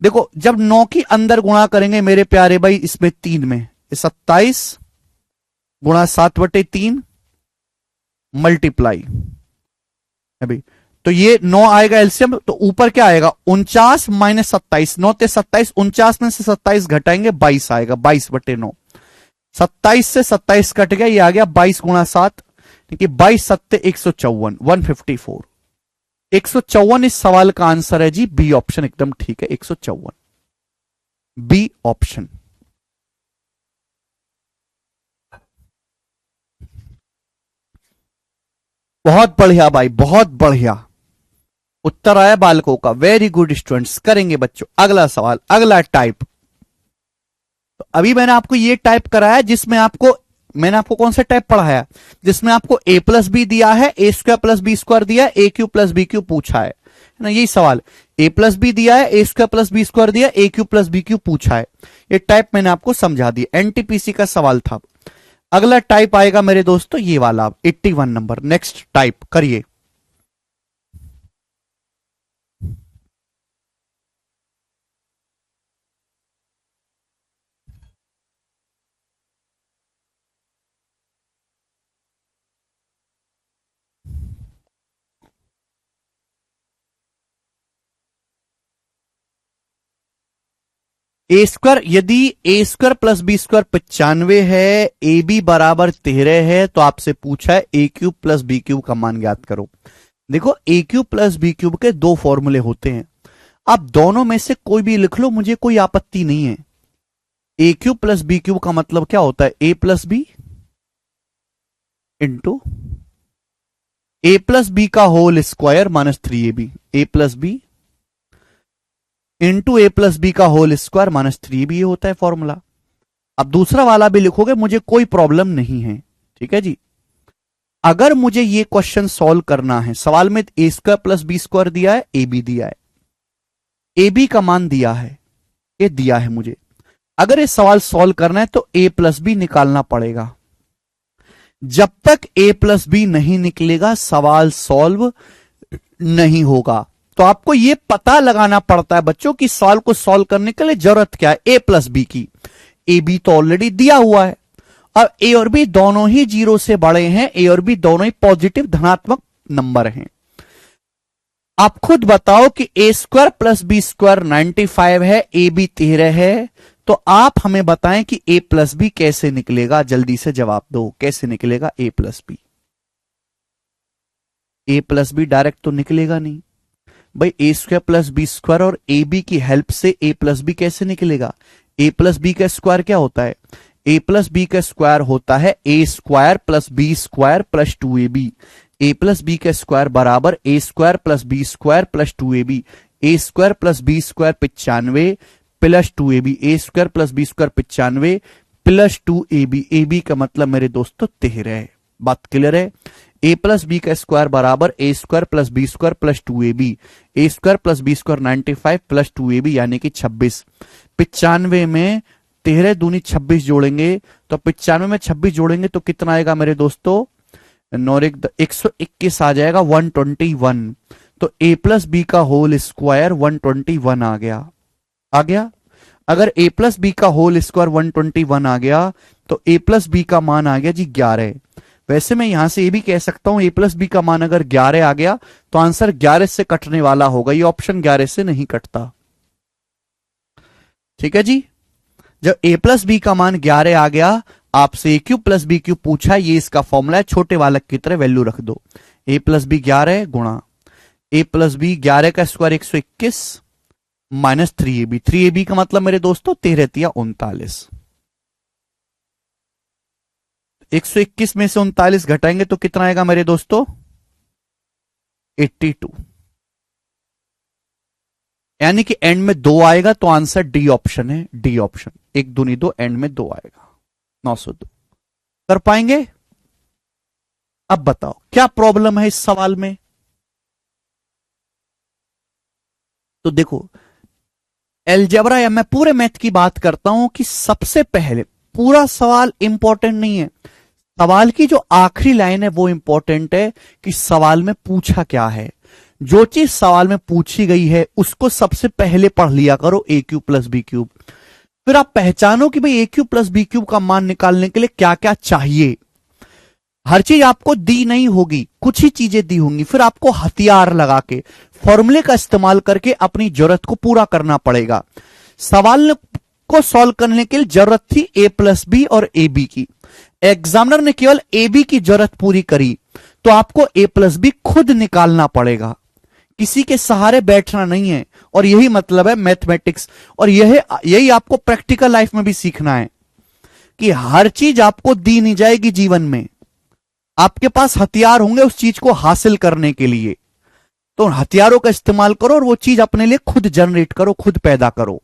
देखो जब 9 की अंदर गुणा करेंगे मेरे प्यारे भाई इसमें 3 में, 27 गुणा 7/3 मल्टीप्लाई अभी तो ये 9 आएगा एलसीएम, तो ऊपर क्या आएगा 49 माइनस 27, 9 ते 27, 49 में से 27 घटाएंगे 22 आएगा, 22/9। 27 से 27 कट गया, ये आ गया 22 गुणा 7, क्योंकि 22 सत्ते 154, 154। 154 इस सवाल का आंसर है जी, बी ऑप्शन एकदम ठीक है, 154 बी ऑप्शन। बहुत बढ़िया भाई, बहुत बढ़िया उत्तर आया बालकों का, वेरी गुड स्टूडेंट्स। करेंगे बच्चों अगला सवाल, अगला टाइप। तो अभी मैंने आपको ये टाइप कराया जिसमें आपको, मैंने आपको कौन सा टाइप पढ़ाया, जिसमें आपको a प्लस बी दिया है, ए स्क्वायर प्लस बी स्क्वायर दिया है, ए क्यू प्लस बी क्यू पूछा है ना, यही सवाल। a प्लस बी दिया है, ए स्क्वायर प्लस बी स्क्वायर दिया, ए क्यू प्लस बी क्यू पूछा है। ये टाइप मैंने आपको समझा दिया, एनटीपीसी का सवाल था। अगला टाइप आएगा मेरे दोस्तों ये वाला, 81 नंबर। नेक्स्ट टाइप करिए। ए स्क्वायर, यदि ए स्क्वायर प्लस बी स्क्वायर 95 है, ए बी बराबर 13 है, तो आपसे पूछा है ए क्यूब प्लस बी क्यूब का मान ज्ञात करो। देखो ए क्यूब प्लस बी क्यूब के दो फॉर्मूले होते हैं, आप दोनों में से कोई भी लिख लो, मुझे कोई आपत्ति नहीं है। ए क्यूब प्लस बी क्यूब का मतलब क्या होता है, A plus B into A plus B का whole square minus 3ab, A plus B into A plus B का होल स्क्वायर माइनस 3ab, ये होता है फॉर्मूला। अब दूसरा वाला भी लिखोगे, मुझे कोई प्रॉब्लम नहीं है, ठीक है जी। अगर मुझे ये क्वेश्चन सॉल्व करना है, सवाल में ए स्क्वायर प्लस बी स्क्वायर दिया है, ए बी दिया है, ए बी का मान दिया है, ये दिया है मुझे। अगर ये सवाल सॉल्व करना है तो ए प्लस बी निकालना पड़ेगा। जब तक ए प्लस बी नहीं निकलेगा सवाल सॉल्व नहीं होगा। तो आपको यह पता लगाना पड़ता है बच्चों कि सवाल को सॉल्व करने के लिए जरूरत क्या है, ए प्लस बी की। ए बी तो ऑलरेडी दिया हुआ है, और ए और बी दोनों ही 0 से बड़े हैं, ए और बी दोनों ही पॉजिटिव धनात्मक नंबर हैं। आप खुद बताओ कि ए स्क्वायर प्लस बी स्क्वायर 95 है, ए बी 13 है, तो आप हमें बताएं कि ए प्लस बी कैसे निकलेगा, जल्दी से जवाब दो, कैसे निकलेगा A plus B. A plus B direct तो निकलेगा नहीं भाई, ए स्क्वायर प्लस बी स्क्वायर और ए बी की हेल्प से ए प्लस बी कैसे निकलेगा। ए प्लस बी का स्क्वायर क्या होता है, ए प्लस बी का स्क्वायर होता है ए square plus B square plus 2ab। ए प्लस बी का स्क्वायर बराबर ए square plus B square plus 2ab। A square plus B square 95 plus 2ab, A square plus B square 95 plus 2ab। A B का मतलब मेरे दोस्तों 13 है, बात क्लियर है। ए प्लस बी का स्क्वायर बराबर ए square plus B square plus 2ab। ए square plus B square 95 plus 2ab यानी कि 26। 95 में 13 दूनी 26 जोड़ेंगे, तो 95 में 26 जोड़ेंगे तो कितना आएगा मेरे दोस्तों, 121 आ जाएगा, 121। तो ए प्लस बी का होल स्क्वायर 121 आ गया। अगर ए प्लस बी का होल स्क्वायर 121 आ गया तो ए प्लस बी का मान आ गया जी 11। वैसे मैं यहां से ये भी कह सकता हूं ए प्लस बी का मान अगर 11 आ गया तो आंसर 11 से कटने वाला होगा, ये ऑप्शन 11 से नहीं कटता, ठीक है जी। जब ए प्लस बी का मान 11 आ गया, आपसे ए क्यूब प्लस बी क्यूब पूछा, ये इसका फॉर्मूला है, छोटे वालक की तरह वैल्यू रख दो। ए प्लस बी 11 गुणा ए प्लस बी 11 का स्क्वायर 121 माइनस 3ab। 3ab का मतलब मेरे दोस्तों 13 तिया 39। 121 में से 39 घटाएंगे तो कितना आएगा मेरे दोस्तों, 82। यानी कि एंड में 2 आएगा, तो आंसर डी ऑप्शन है, डी ऑप्शन। 1 दूनी 2, एंड में 2 आएगा, 902। कर पाएंगे। अब बताओ क्या प्रॉब्लम है इस सवाल में। तो देखो एलजेब्रा या मैं पूरे मैथ की बात करता हूं कि सबसे पहले पूरा सवाल इंपॉर्टेंट नहीं है, सवाल की जो आखिरी लाइन है वो इंपॉर्टेंट है कि सवाल में पूछा क्या है। जो चीज सवाल में पूछी गई है उसको सबसे पहले पढ़ लिया करो, ए क्यूब प्लस बी क्यूब। फिर आप पहचानो कि भाई ए क्यूब प्लस बी क्यूब का मान निकालने के लिए क्या क्या चाहिए। हर चीज आपको दी नहीं होगी, कुछ ही चीजें दी होंगी, फिर आपको हथियार लगा के फॉर्मूले का इस्तेमाल करके अपनी जरूरत को पूरा करना पड़ेगा। सवाल को सॉल्व करने के लिए जरूरत थी ए प्लस बी और ए बी की। एग्जामिनर ने केवल ए बी की जरूरत पूरी करी, तो आपको ए प्लस बी खुद निकालना पड़ेगा, किसी के सहारे बैठना नहीं है। और यही मतलब है मैथमेटिक्स, और यही आपको प्रैक्टिकल लाइफ में भी सीखना है कि हर चीज आपको दी नहीं जाएगी जीवन में, आपके पास हथियार होंगे उस चीज को हासिल करने के लिए। तो हथियारों का इस्तेमाल करो और वो चीज अपने लिए खुद जनरेट करो, खुद पैदा करो।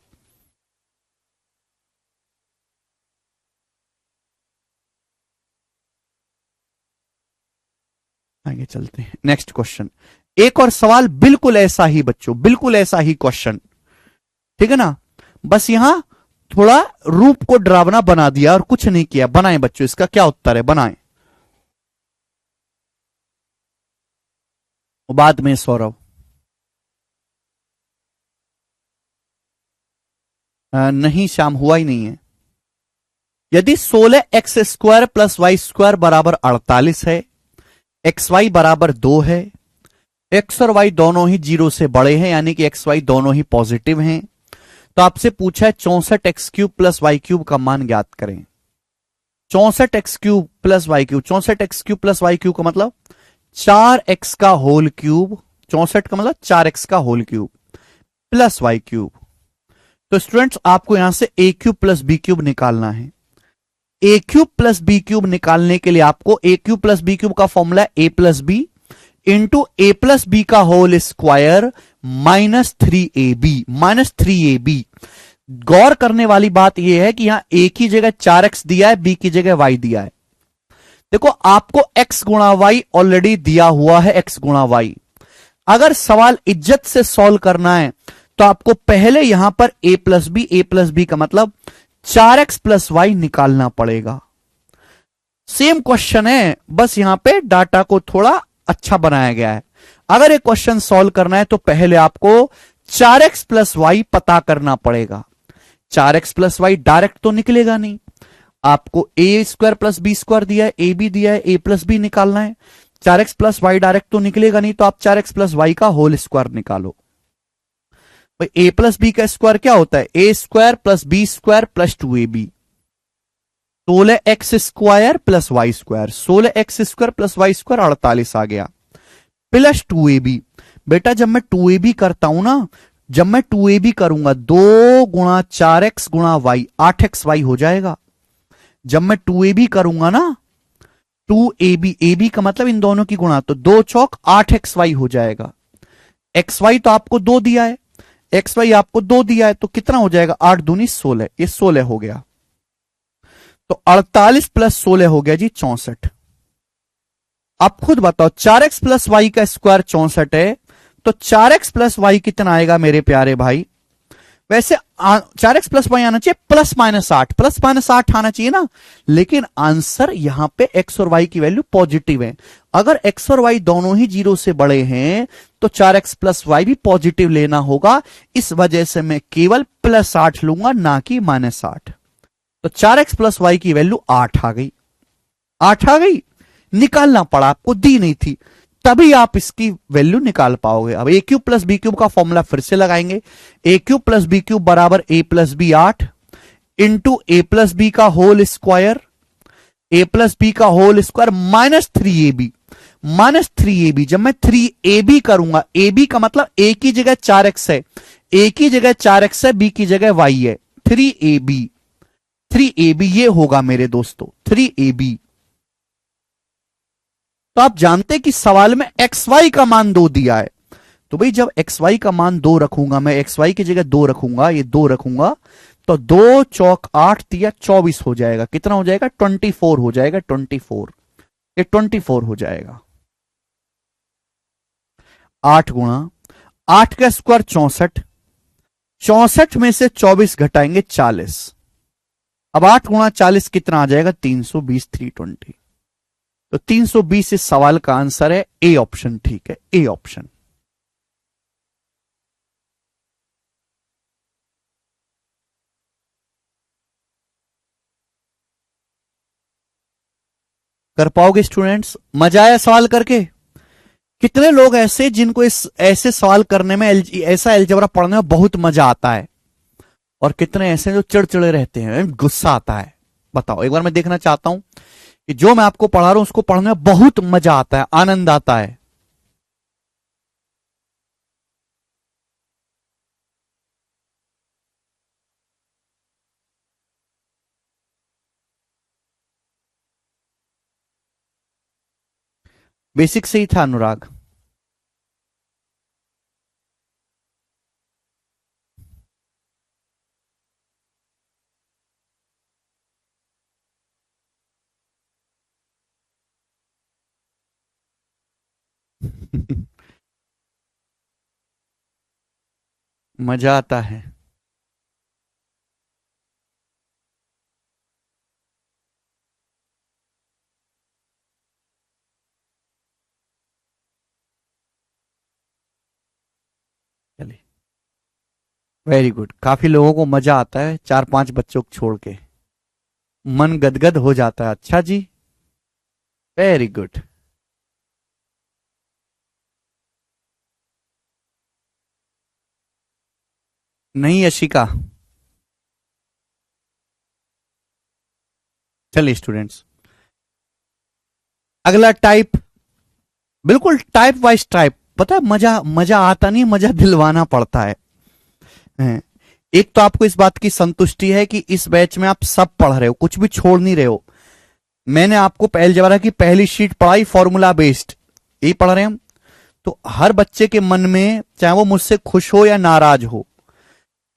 आगे चलते हैं, नेक्स्ट क्वेश्चन। एक और सवाल बिल्कुल ऐसा ही बच्चों, बिल्कुल ऐसा ही क्वेश्चन, ठीक है ना। बस यहां थोड़ा रूप को डरावना बना दिया और कुछ नहीं किया। बनाएं बच्चों, इसका क्या उत्तर है, बनाएं। बाद में सौरभ। नहीं श्याम, हुआ ही नहीं है। यदि 16x² प्लस वाई स्क्वायर बराबर 48 है, एक्स वाई बराबर 2 है, एक्स और वाई दोनों ही 0 से बड़े हैं, यानी कि एक्स वाई दोनों ही पॉजिटिव हैं, तो आपसे पूछा है 64x³ प्लस वाई क्यूब का मान ज्ञात करें। 64x³ plus Y cube, 64x³ plus Y cube का मतलब 4x का होल क्यूब, 64 का मतलब 4x का whole cube plus Y cube. तो स्टूडेंट्स आपको यहां से A cube plus B cube निकालना है। ए क्यूब प्लस बी क्यूब निकालने के लिए आपको A cube plus B cube का formula A plus B into A plus B का होल स्क्वायर -3ab, -3ab। गौर करने वाली बात यह है कि यहां ए की जगह 4x दिया है, बी की जगह y दिया है। देखो आपको x गुणा वाई ऑलरेडी दिया हुआ है, x गुणा वाई। अगर सवाल इज्जत से सॉल्व करना है तो आपको पहले यहां पर a प्लस बी का मतलब 4x प्लस वाई निकालना पड़ेगा। सेम क्वेश्चन है, बस यहां पे डाटा को थोड़ा अच्छा बनाया गया है। अगर ये क्वेश्चन सॉल्व करना है तो पहले आपको 4x प्लस वाई पता करना पड़ेगा। 4x प्लस वाई डायरेक्ट तो निकलेगा नहीं, आपको ए स्क्वायर प्लस बी स्क्वायर दिया है, ए बी दिया है, ए प्लस बी निकालना है। 4x प्लस वाई डायरेक्ट तो निकलेगा नहीं, तो आप 4x प्लस वाई का होल स्क्वायर निकालो। भाई ए प्लस बी का स्क्वायर क्या होता है, ए square plus B square plus 2ab। 16x² plus Y square, 16x² plus Y square 48 आ गया, प्लस 2ab। बेटा जब मैं 2ab करता हूं ना, जब मैं 2ab करूंगा 2 गुणा 4x गुणा वाई 8xy हो जाएगा। जब मैं 2ab करूंगा ना, 2ab, ab का मतलब इन दोनों की गुणा, तो 2 चौक 8xy हो जाएगा। xy तो आपको 2 दिया है, xy आपको 2 दिया है, तो कितना हो जाएगा, 8 दूनी 16, ये 16 हो गया। तो 48 प्लस 16 हो गया जी 64। आप खुद बताओ, 4x प्लस वाई का स्क्वायर 64 है, तो 4x प्लस वाई कितना आएगा मेरे प्यारे भाई। वैसे 4x प्लस वाई आना चाहिए +-8, +-8 आना चाहिए ना, लेकिन आंसर यहां पे x और y की वैल्यू पॉजिटिव है। अगर x और y दोनों ही 0 से बड़े हैं तो 4x प्लस वाई भी पॉजिटिव लेना होगा, इस वजह से मैं केवल +8 लूंगा, ना कि -8। तो 4x प्लस वाई की वैल्यू 8 आ गई, 8 आ गई। निकालना पड़ा आपको, दी नहीं थी, तभी आप इसकी वैल्यू निकाल पाओगे। अब ए क्यूब प्लस बी क्यूब का फॉर्मूला फिर से लगाएंगे। ए क्यूब प्लस बी क्यूब बराबर ए plus B 8 into A plus B का whole square, A plus B का होल स्क्वायर -3ab, -3ab। जब मैं 3ab करूंगा, ab का मतलब a की जगह 4x है, a की जगह 4x है, b की जगह y है, 3ab, 3ab ये होगा मेरे दोस्तों, 3ab। तो आप जानते कि सवाल में एक्स वाई का मान 2 दिया है, तो भाई जब एक्स वाई का मान 2 रखूंगा, मैं एक्स वाई की जगह 2 रखूंगा, ये 2 रखूंगा, तो 2 चौक 8 दिया 24 हो जाएगा। कितना हो जाएगा, 24 हो जाएगा, 24, ये 24 हो जाएगा। 8 गुणा 8 का स्क्वायर 64, 64 में से 24 घटाएंगे 40। अब 8 गुणा 40 कितना आ जाएगा, 320, 320। तो 320 इस सवाल का आंसर है ए ऑप्शन, ठीक है, ए ऑप्शन। कर पाओगे स्टूडेंट्स? मजा आया सवाल करके? कितने लोग ऐसे जिनको इस ऐसे सवाल करने में ऐसा अलजेब्रा पढ़ने में बहुत मजा आता है, और कितने ऐसे जो चिड़चिड़े रहते हैं, गुस्सा आता है? बताओ, एक बार मैं देखना चाहता हूं कि जो मैं आपको पढ़ा रहा हूं उसको पढ़ने में बहुत मजा आता है, आनंद आता है। बेसिक से ही था अनुराग। मजा आता है। चलिए, वेरी गुड। काफी लोगों को मजा आता है, 4-5 बच्चों को छोड़ के मन गदगद हो जाता है। अच्छा जी, वेरी गुड। नहीं यशिका। चलिए स्टूडेंट्स, अगला टाइप, बिल्कुल टाइप वाइज टाइप। पता है मजा मजा आता नहीं, मजा दिलवाना पड़ता है। हैं। एक तो आपको इस बात की संतुष्टि है कि इस बैच में आप सब पढ़ रहे हो, कुछ भी छोड़ नहीं रहे हो। मैंने आपको अलजेब्रा की पहली शीट पढ़ाई, फॉर्मूला बेस्ड, यही पढ़ रहे हैं हम। तो हर बच्चे के मन में, चाहे वो मुझसे खुश हो या नाराज हो,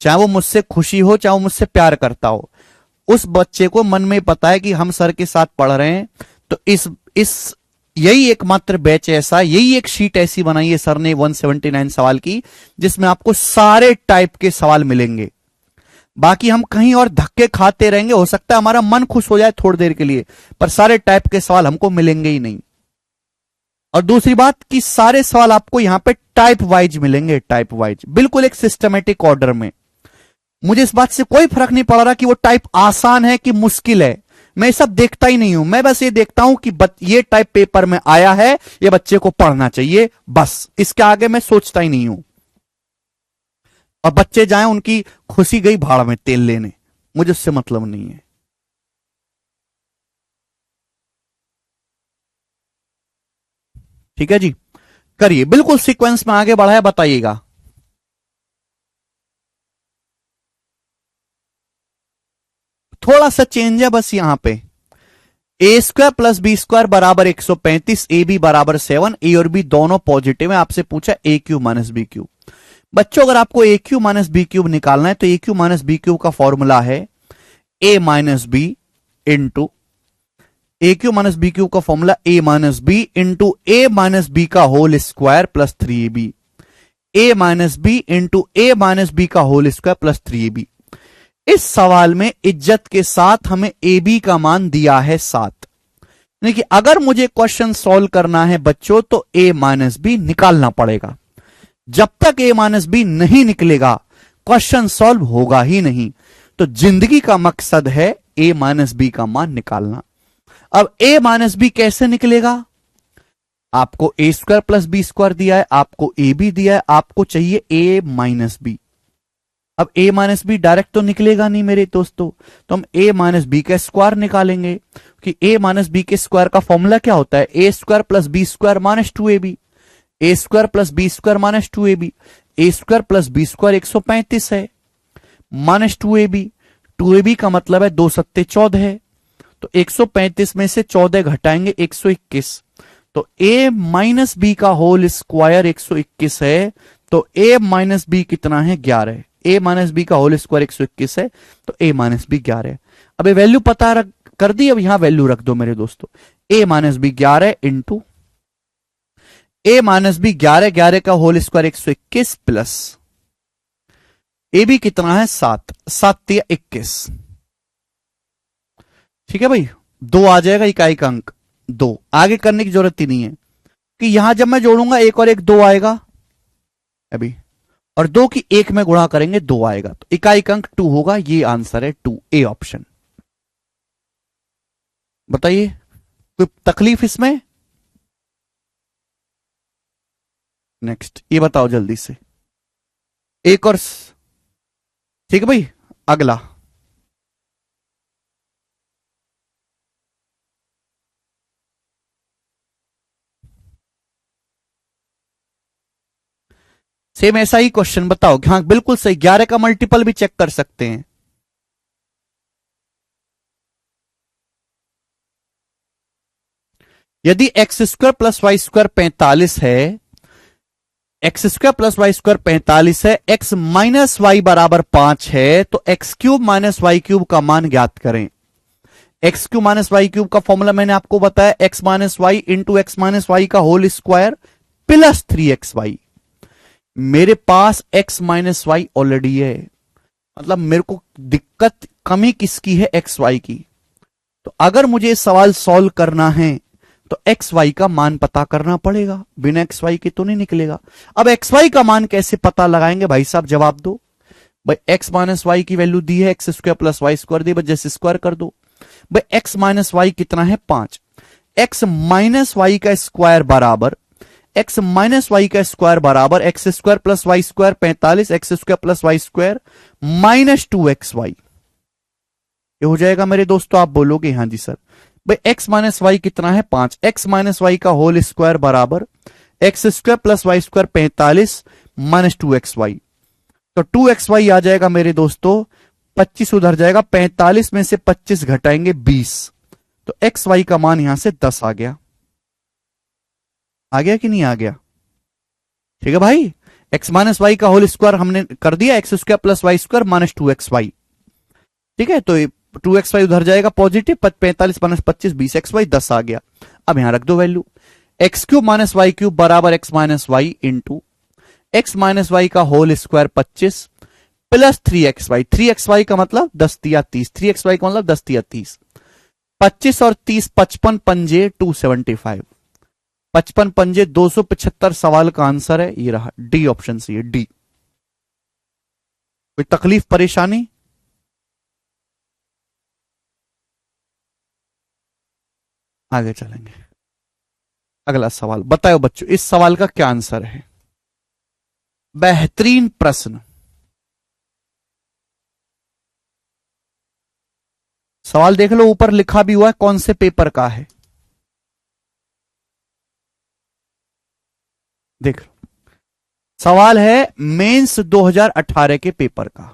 चाहे वो मुझसे खुशी हो चाहे वो मुझसे प्यार करता हो, उस बच्चे को मन में पता है कि हम सर के साथ पढ़ रहे हैं। तो इस यही एकमात्र बैच ऐसा, यही एक शीट ऐसी बनाई है सर ने 179 सवाल की, जिसमें आपको सारे टाइप के सवाल मिलेंगे। बाकी हम कहीं और धक्के खाते रहेंगे, हो सकता है हमारा मन खुश हो जाए थोड़ी देर के लिए, पर सारे टाइप के सवाल हमको मिलेंगे ही नहीं। और दूसरी बात कि सारे सवाल आपको यहां पे टाइप वाइज मिलेंगे, टाइप वाइज, बिल्कुल एक सिस्टमेटिक ऑर्डर में। मुझे इस बात से कोई फर्क नहीं पड़ रहा कि वो टाइप आसान है कि मुश्किल है, मैं ये सब देखता ही नहीं हूं। मैं बस ये देखता हूं कि ये टाइप पेपर में आया है, ये बच्चे को पढ़ना चाहिए, बस इसके आगे मैं सोचता ही नहीं हूं। और बच्चे जाएं, उनकी खुशी गई भाड़ में तेल लेने, मुझे उससे मतलब नहीं है। ठीक है जी, करिए, बिल्कुल सीक्वेंस में आगे बढ़ाया, बताइएगा। थोड़ा सा चेंज है बस यहां पे। ए स्क्वायर प्लस बी स्क्वायर बराबर 135, ए बी बराबर 7, ए और बी दोनों पॉजिटिव है। आपसे पूछा ए क्यूब माइनस बी क्यूब। बच्चों अगर आपको A cube minus B cube निकालना है तो ए क्यूब माइनस बी क्यूब का फॉर्मूला है ए माइनस बी इंटू, ए क्यूब माइनस बी क्यूब का formula a minus b into A minus B का होल स्क्वायर प्लस 3ab, ए माइनस बी इंटू ए माइनस बी का होल स्क्वायर प्लस 3ab। इस सवाल में इज्जत के साथ हमें ए बी का मान दिया है 7। यानी कि अगर मुझे क्वेश्चन सॉल्व करना है बच्चों तो ए माइनस बी निकालना पड़ेगा। जब तक ए माइनस बी नहीं निकलेगा क्वेश्चन सॉल्व होगा ही नहीं। तो जिंदगी का मकसद है ए माइनस बी का मान निकालना। अब ए माइनस बी कैसे निकलेगा? आपको ए स्क्वायर प्लस बी स्क्वायर दिया है, आपको ए बी दिया है, आपको चाहिए ए माइनस बी। अब ए माइनस बी डायरेक्ट तो निकलेगा नहीं मेरे दोस्तों, तो हम ए माइनस बी का स्क्वायर निकालेंगे कि ए माइनस बी के स्क्वायर का फॉर्मूला क्या होता है? ए square plus B square minus 2ab, ए square plus B square minus 2ab, ए स्क्वायर प्लस बी स्क्वायर 135 है माइनस 2ab, 2ab का मतलब है 2 सत्ते 14 है, तो 135 में से 14 घटाएंगे 121, तो a माइनस बी का होल स्क्वायर 121 है, तो a माइनस बी कितना है? 11। a माइनस बी का होल स्क्वायर 121 है, तो a माइनस बी 11 है। अब ये वैल्यू पता कर दी, अब यहां वैल्यू रख दो मेरे दोस्तों। a minus B 11 into a minus B 11, 11 का whole square 121 plus A B कितना है? 7, 7 या 21। ठीक है भाई, 2 आ जाएगा इकाई का अंक, 2 आगे करने की जरूरत ही नहीं है कि यहां जब मैं जोड़ूंगा एक और एक 2 आएगा अभी, और 2 की 1 में गुणा करेंगे 2 आएगा, तो इकाई का अंक 2 होगा। ये आंसर है 2, ए ऑप्शन। बताइए। कोई तकलीफ इसमें? नेक्स्ट ये बताओ जल्दी से। एक और ठीक है भाई, अगला। सेम ऐसा ही क्वेश्चन बताओ। हाँ बिल्कुल सही, 11 का मल्टीपल भी चेक कर सकते हैं। यदि X square plus Y square 45 है, x square plus Y square 45 है, एक्स माइनस वाई बराबर 5 है, तो x cube minus Y cube का मान ज्ञात करें। X cube minus Y cube का फॉर्मूला मैंने आपको बताया, X minus Y into x minus Y का होल स्क्वायर प्लस 3xy। मेरे पास x माइनस वाई ऑलरेडी है, मतलब मेरे को दिक्कत कमी किसकी है? एक्स वाई की। तो अगर मुझे सवाल सॉल्व करना है तो एक्स वाई का मान पता करना पड़ेगा, बिना एक्स वाई के तो नहीं निकलेगा। अब एक्स वाई का मान कैसे पता लगाएंगे भाई साहब? जवाब दो भाई। एक्स माइनस वाई की वैल्यू दी है, x square plus Y square दी, बस जैसे स्क्वायर कर दो भाई। एक्स माइनस वाई कितना है? 5। एक्स माइनस वाई का स्क्वायर बराबर, एक्स माइनस वाई का स्क्वायर बराबर X square plus Y square 45, X square plus Y square minus 2xy। ये हो जाएगा मेरे दोस्तों। आप बोलोगे हाँ जी सर। भाई एक्स माइनस वाई कितना है? 5। एक्स माइनस वाई का होल स्क्वायर बराबर X square plus Y square 45 minus 2xy। तो 2xy आ जाएगा मेरे दोस्तों, 25 उधर जाएगा, 45 में से 25 घटाएंगे 20, तो एक्स वाई का मान यहां से 10 आ गया। आ गया कि नहीं आ गया? ठीक है भाई। एक्स माइनस वाई का होल स्क्वायर हमने कर दिया, X square plus Y square minus 2xy। ठीक है, तो 2xy उधर जाएगा पॉजिटिव, 45 माइनस 25 20xy 10 आ गया। अब यहां रख दो value. X cube minus Y cube बराबर x minus Y into x minus Y का whole square 25 plus 3xy। 3xy का मतलब 10 तिया 30, 3xy का मतलब 10 तिया 30। 25 और 30 55 पंजे 275, 55 पंजे 275। सवाल का आंसर है ये रहा, डी ऑप्शन से, ये डी। कोई तकलीफ परेशानी? आगे चलेंगे। अगला सवाल बताओ बच्चों, इस सवाल का क्या आंसर है? बेहतरीन प्रश्न। सवाल देख लो, ऊपर लिखा भी हुआ है कौन से पेपर का है, देख लो। सवाल है मेंस 2018 के पेपर का।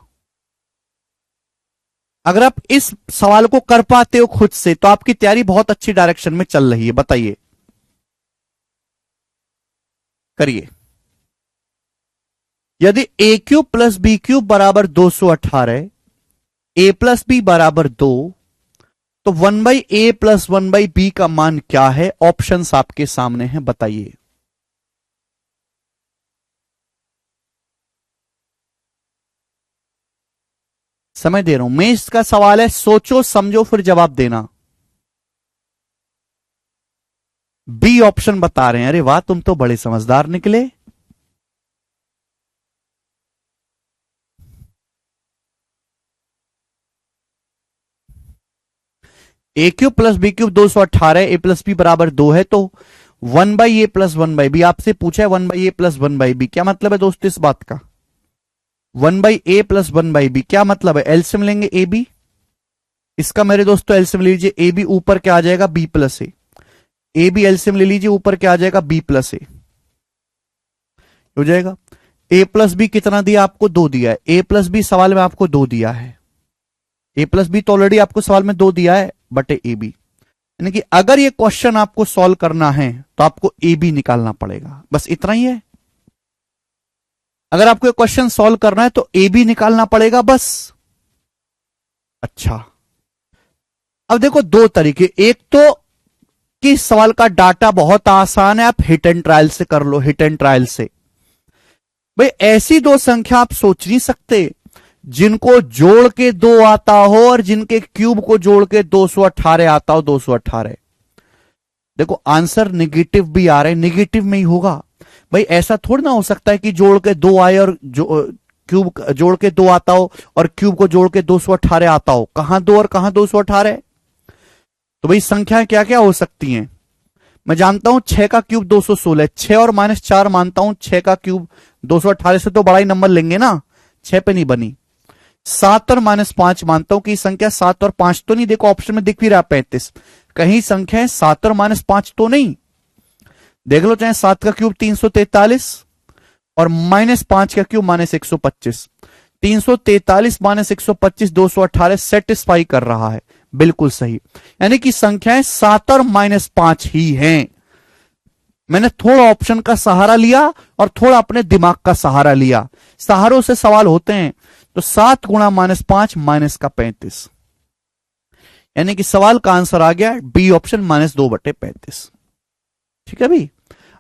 अगर आप इस सवाल को कर पाते हो खुद से तो आपकी तैयारी बहुत अच्छी डायरेक्शन में चल रही है। बताइए, करिए। यदि ए क्यूब प्लस बी क्यूब बराबर 218, ए प्लस बी बराबर 2, तो 1/a प्लस 1/b का मान क्या है? ऑप्शंस आपके सामने हैं, बताइए। समय दे रहा हूं, मेष का सवाल है, सोचो समझो फिर जवाब देना। बी ऑप्शन बता रहे हैं। अरे वाह, तुम तो बड़े समझदार निकले। ए क्यूब प्लस बी क्यूब 218, ए प्लस बी बराबर 2 है, तो 1/a प्लस 1/b। आपसे पूछा है 1/a प्लस 1/b, क्या मतलब है दोस्तों इस बात का? 1/a प्लस 1/b क्या मतलब है? एलसीएम लेंगे ए बी, इसका मेरे दोस्तों एलसीएम ले लीजिए। ए बी ऊपर क्या आ जाएगा? B plus A B LCM ले लीजिए, ऊपर क्या आ जाएगा? बी प्लस ए हो जाएगा। ए प्लस बी कितना दिया आपको? 2 दिया है। ए प्लस बी सवाल में आपको 2 दिया है। ए प्लस बी तो ऑलरेडी आपको सवाल में 2 दिया है, बटे ए बी। यानी कि अगर ये क्वेश्चन आपको सॉल्व करना है तो आपको ए बी निकालना पड़ेगा, बस इतना ही है। अगर आपको ये क्वेश्चन सॉल्व करना है तो ए बी निकालना पड़ेगा, बस। अच्छा, अब देखो 2 तरीके। एक तो कि सवाल का डाटा बहुत आसान है, आप हिट एंड ट्रायल से कर लो, हिट एंड ट्रायल से। भाई ऐसी 2 संख्या आप सोच नहीं सकते जिनको जोड़ के 2 आता हो और जिनके क्यूब को जोड़ के 218 आता हो। 218 देखो आंसर निगेटिव भी आ रहा है, निगेटिव में ही होगा। भाई ऐसा थोड़ा ना हो सकता है कि जोड़ के 2 आए और क्यूब जोड़ के 2 आता हो और क्यूब को जोड़ के 218 आता हो। कहां 2 और कहां 218? तो भाई संख्याएं क्या क्या हो सकती हैं? मैं जानता हूं 6 का क्यूब 216, 6 और -4 मानता हूं, 6 का क्यूब 218 से तो बड़ा ही नंबर लेंगे ना, 6 पे नहीं बनी। 7 और -5 मानता हूं कि संख्या 7 और 5 तो नहीं, देखो ऑप्शन में दिख भी रहा 35, कहीं संख्या 7 और -5 तो नहीं। देख लो, चाहे 7 का क्यूब 343 और -5 का क्यूब -125, 343 -125 218 सेटिस्फाई कर रहा है, बिल्कुल सही। यानी कि संख्याएं 7 और -5 ही हैं। मैंने थोड़ा ऑप्शन का सहारा लिया और थोड़ा अपने दिमाग का सहारा लिया, सहारों से सवाल होते हैं। तो 7 गुणा -5 माइनस का 35, यानी कि सवाल का आंसर आ गया बी ऑप्शन -2/35। ठीक है भाई।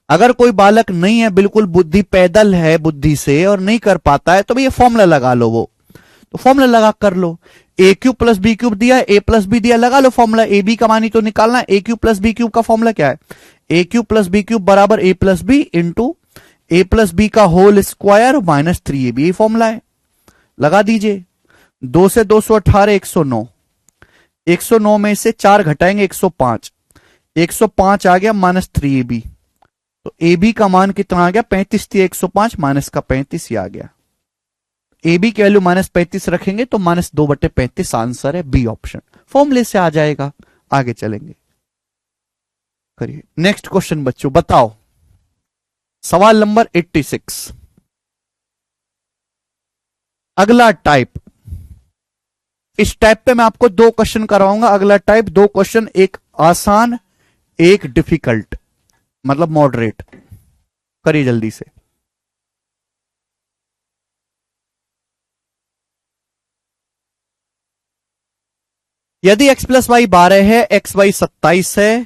अगर कोई बालक नहीं है, बिल्कुल बुद्धि पैदल है बुद्धि से और नहीं कर पाता है, तो भाई ये फॉर्मूला लगा लो, वो तो फॉर्मूला लगा कर लो। ए क्यूब प्लस बी क्यूब दिया, ए प्लस बी दिया, लगा लो फॉर्मूला। ए बी का मान ही तो निकालना है। ए क्यूब प्लस बी क्यूब का फॉर्मूला क्या है? ए क्यूब प्लस बी क्यूब बराबर ए plus B into A plus B का होल स्क्वायर -3ab, ये फॉर्मूला है, लगा दीजिए। 2 से 218 109, 109 में से 4 घटाएंगे 105, 105 आ गया -3ab। तो ए बी का मान कितना आ गया? 35 थी, 105 माइनस का 35 ही आ गया। ए बी की वैल्यू -35 रखेंगे तो -2/35 आंसर है, बी ऑप्शन। फॉर्मूले से आ जाएगा। आगे चलेंगे, करिए नेक्स्ट क्वेश्चन बच्चों, बताओ सवाल नंबर 86। अगला टाइप, इस टाइप पे मैं आपको 2 क्वेश्चन करवाऊंगा। अगला टाइप 2 क्वेश्चन, एक आसान एक डिफिकल्ट, मतलब मॉडरेट। करिए जल्दी से। यदि x प्लस वाई 12 है, x वाई 27 है,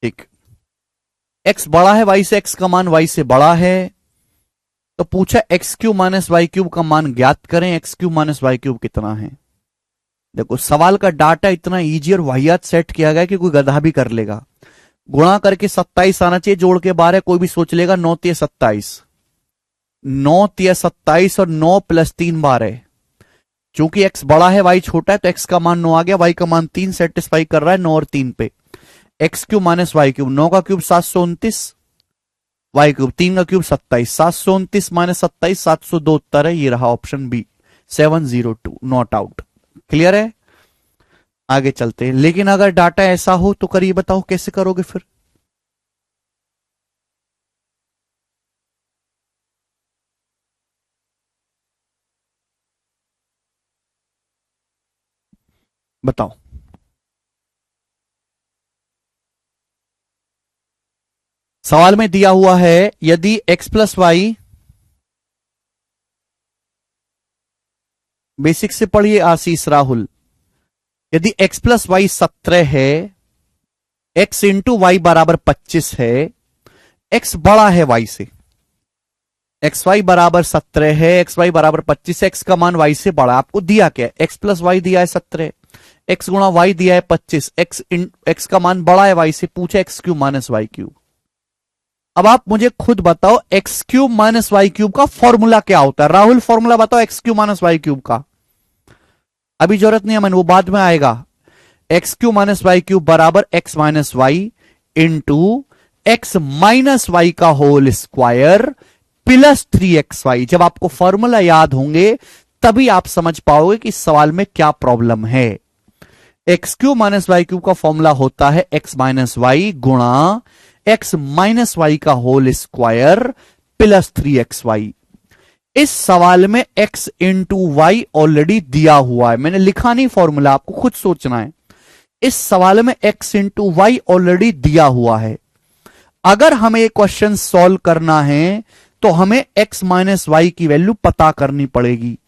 ठीक, x बड़ा है y से, x का मान y से बड़ा है, तो पूछा x cube minus Y cube का मान ज्ञात करें। x cube minus Y cube कितना है? देखो सवाल का डाटा इतना इजी और वाहियात सेट किया गया कि कोई गधा भी कर लेगा। गुणा करके 27 आना चाहिए, जोड़ के 12, कोई भी सोच लेगा 9 तिया 27, 9 तिया 27 और 9 + 3 12। चूंकि x बड़ा है y छोटा है तो x का मान 9 आ गया, y का मान 3 सेटिस्फाई कर रहा है 9 और 3 पे। x cube minus Y cube, 9 का क्यूब 729, वाई क्यूब 3 का क्यूब 27, 729 माइनस 27 702 उत्तर है। ये रहा option B 702, not out. Clear है? आगे चलते हैं। लेकिन अगर डाटा ऐसा हो तो करिए, बताओ कैसे करोगे फिर? बताओ। सवाल में दिया हुआ है यदि x प्लस वाई, बेसिक से पढ़िए आशीष राहुल, यदि x प्लस वाई 17 है, x इंटू वाई बराबर 25 है, x बड़ा है y से, एक्स वाई बराबर 17 है, एक्स वाई बराबर 25, एक्स का मान वाई से बड़ा। आपको दिया क्या है? एक्स प्लस वाई दिया है 17, एक्स गुणा वाई दिया है 25, एक्स का मान बड़ा है वाई से, पूछे X cube minus Y cube. अब आप मुझे खुद बताओ X cube minus Y cube का फॉर्मूला क्या होता है? राहुल फॉर्मूला बताओ X cube minus Y cube का। अभी जरूरत नहीं है मन, वो बाद में आएगा। X cube minus Y cube बराबर x minus Y into x minus Y का होल स्क्वायर प्लस 3xy। जब आपको फॉर्मूला याद होंगे तभी आप समझ पाओगे कि सवाल में क्या प्रॉब्लम है। X cube minus Y cube का फॉर्मूला होता है एक्स माइनस वाई गुणा एक्स माइनस वाई का होल स्क्वायर प्लस 3xy। इस सवाल में x इंटू वाई ऑलरेडी दिया हुआ है, मैंने लिखा नहीं फॉर्मूला, आपको खुद सोचना है। इस सवाल में x इंटू वाई ऑलरेडी दिया हुआ है। अगर हमें ये क्वेश्चन सॉल्व करना है तो हमें x माइनस वाई की वैल्यू पता करनी पड़ेगी।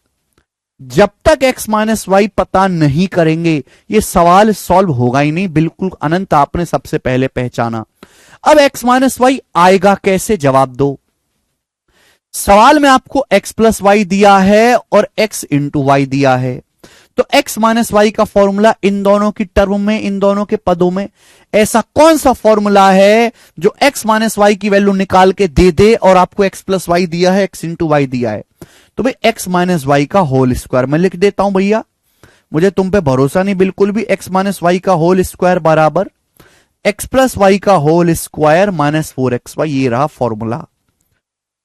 जब तक x माइनस वाई पता नहीं करेंगे ये सवाल सॉल्व होगा ही नहीं, बिल्कुल अनंत आपने सबसे पहले पहचाना। अब x माइनस वाई आएगा कैसे, जवाब दो। सवाल में आपको x प्लस वाई दिया है और x इंटू वाई दिया है, तो x माइनस वाई का फॉर्मूला इन दोनों की टर्म में, इन दोनों के पदों में ऐसा कौन सा फॉर्मूला है जो x माइनस वाई की वैल्यू निकाल के दे दे और आपको x प्लस वाई दिया है, x इंटू वाई दिया है, तो भाई x माइनस वाई का होल स्क्वायर। मैं लिख देता हूं भैया, मुझे तुम पे भरोसा नहीं बिल्कुल भी। एक्स माइनस वाई का होल स्क्वायर बराबर एक्स प्लस वाई का होल स्क्वायर माइनस 4xy, ये रहा फॉर्मूला।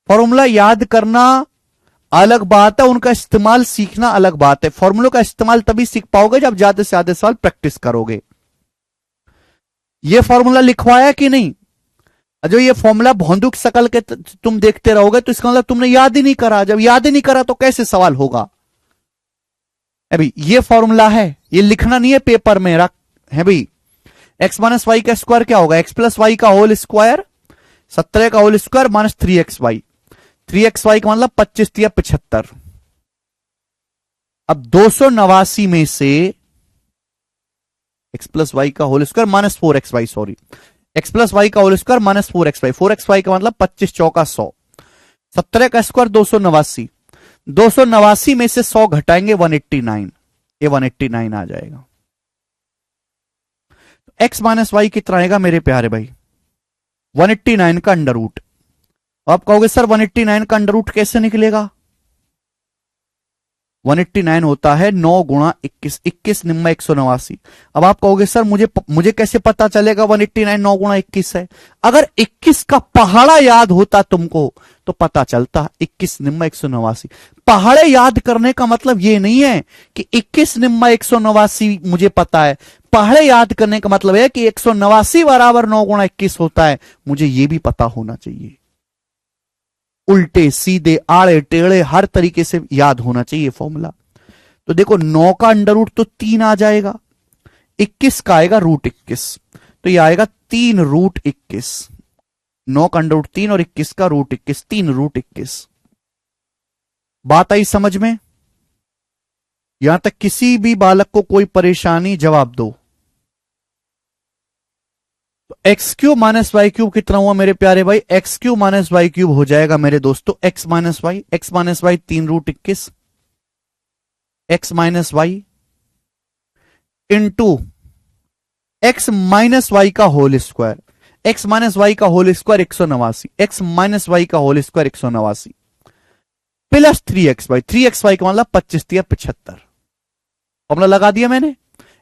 फॉर्मूला याद करना अलग बात है, उनका इस्तेमाल सीखना अलग बात है। फॉर्मूलों का इस्तेमाल तभी सीख पाओगे जब ज्यादा से ज्यादा सवाल प्रैक्टिस करोगे। ये फॉर्मूला लिखवाया कि नहीं? जो ये फॉर्मूला भौंदुक शकल के तुम देखते रहोगे तो इसका मतलब तुमने याद ही नहीं करा। जब याद ही नहीं करा तो कैसे सवाल होगा? अभी ये फॉर्मूला है, ये लिखना नहीं है पेपर में, रख है भाई। एक्स माइनस वाई का स्क्वायर क्या होगा? एक्स प्लस वाई का होल स्क्वायर, 17 का whole square minus 3xy। 3xy का मतलब 25 या 75। अब 289 में से एक्स प्लस वाई का whole square minus 4xy, sorry, x plus Y का whole square minus 4xy। 4xy का मतलब 25 चौका 100, 17 का स्क्वायर 289। 289 में से 100 घटाएंगे 189, ये 189 आ जाएगा। एक्स माइनस वाई कितना आएगा मेरे प्यारे भाई? 189 का अंडर रूट। आप कहोगे सर 189 का अंडर रूट कैसे निकलेगा? 189 होता है 9 गुणा 21, 21 निम्मा 189। अब आप कहोगे सर मुझे कैसे पता चलेगा 189 9 गुणा 21 है? अगर 21 का पहाड़ा याद होता तुमको तो पता चलता, 21 निम्मा 189। पहाड़े याद करने का मतलब ये नहीं है कि 21 निम्मा 189 मुझे पता है। पहाड़े याद करने का मतलब है कि 189 बराबर 9 गुणा 21 होता है, मुझे ये भी पता होना चाहिए। उल्टे सीधे आड़े टेढ़े हर तरीके से याद होना चाहिए फॉर्मूला। तो देखो 9 का अंडर रूट तो 3 आ जाएगा, 21 का आएगा रूट 21, तो ये आएगा 3 रूट 21। 9 का अंडर रूट 3 और 21 का रूट 21, 3 रूट 21। बात आई समझ में? यहां तक किसी भी बालक को कोई परेशानी? जवाब दो। तो x cube minus Y cube कितना हुआ मेरे प्यारे भाई? X cube minus Y cube हो जाएगा मेरे दोस्तों x minus y 3 root 21 x minus Y into x minus Y का whole square. X minus Y का whole square 189, x minus Y का whole square 189 plus 3xy। 3xy का मतलब 25 या 75। फॉर्मूला लगा दिया मैंने।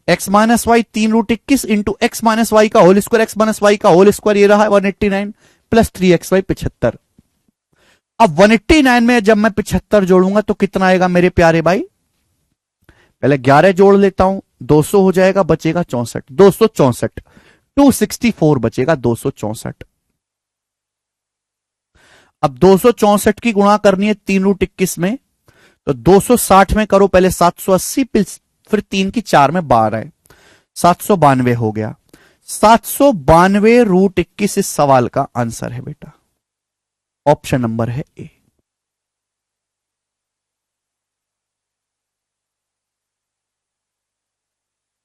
X minus y 3 root 21 into x minus Y का whole square, x minus Y का होल स्क्वायर ये रहा 189 प्लस 3xy 75। अब 189 में जब मैं 75 जोड़ूंगा तो कितना आएगा मेरे प्यारे भाई? पहले 11 जोड़ लेता हूं, 200 हो जाएगा, बचेगा 64, 264, 264 बचेगा 264। अब 264 की गुणा करनी है 3 रूट 21 में, तो 260 में करो पहले 780, फिर 3 की 4 में 12 है, 792 हो गया। 792 रूट 21 इस सवाल का आंसर है बेटा। ऑप्शन नंबर है ए।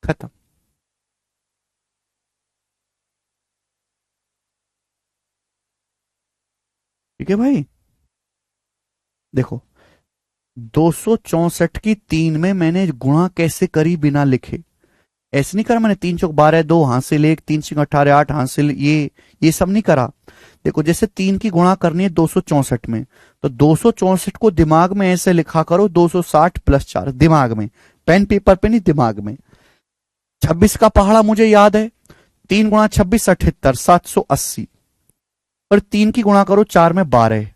खत्म। ठीक है भाई। देखो 264 की 3 में मैंने गुणा कैसे करी बिना लिखे? ऐसे नहीं करा मैंने, 3 चौक 12, 2 हासिल 1, 3 6 18 8 हासिल, ये सब नहीं करा। देखो जैसे 3 की गुणा करनी है 264 में, तो 264 को दिमाग में ऐसे लिखा करो 260 प्लस 4, दिमाग में, पेन पेपर पे नहीं, दिमाग में। 26 का पहाड़ा मुझे याद है, 3 गुणा 26 78, 780, और 3 की गुणा करो 4 में 12,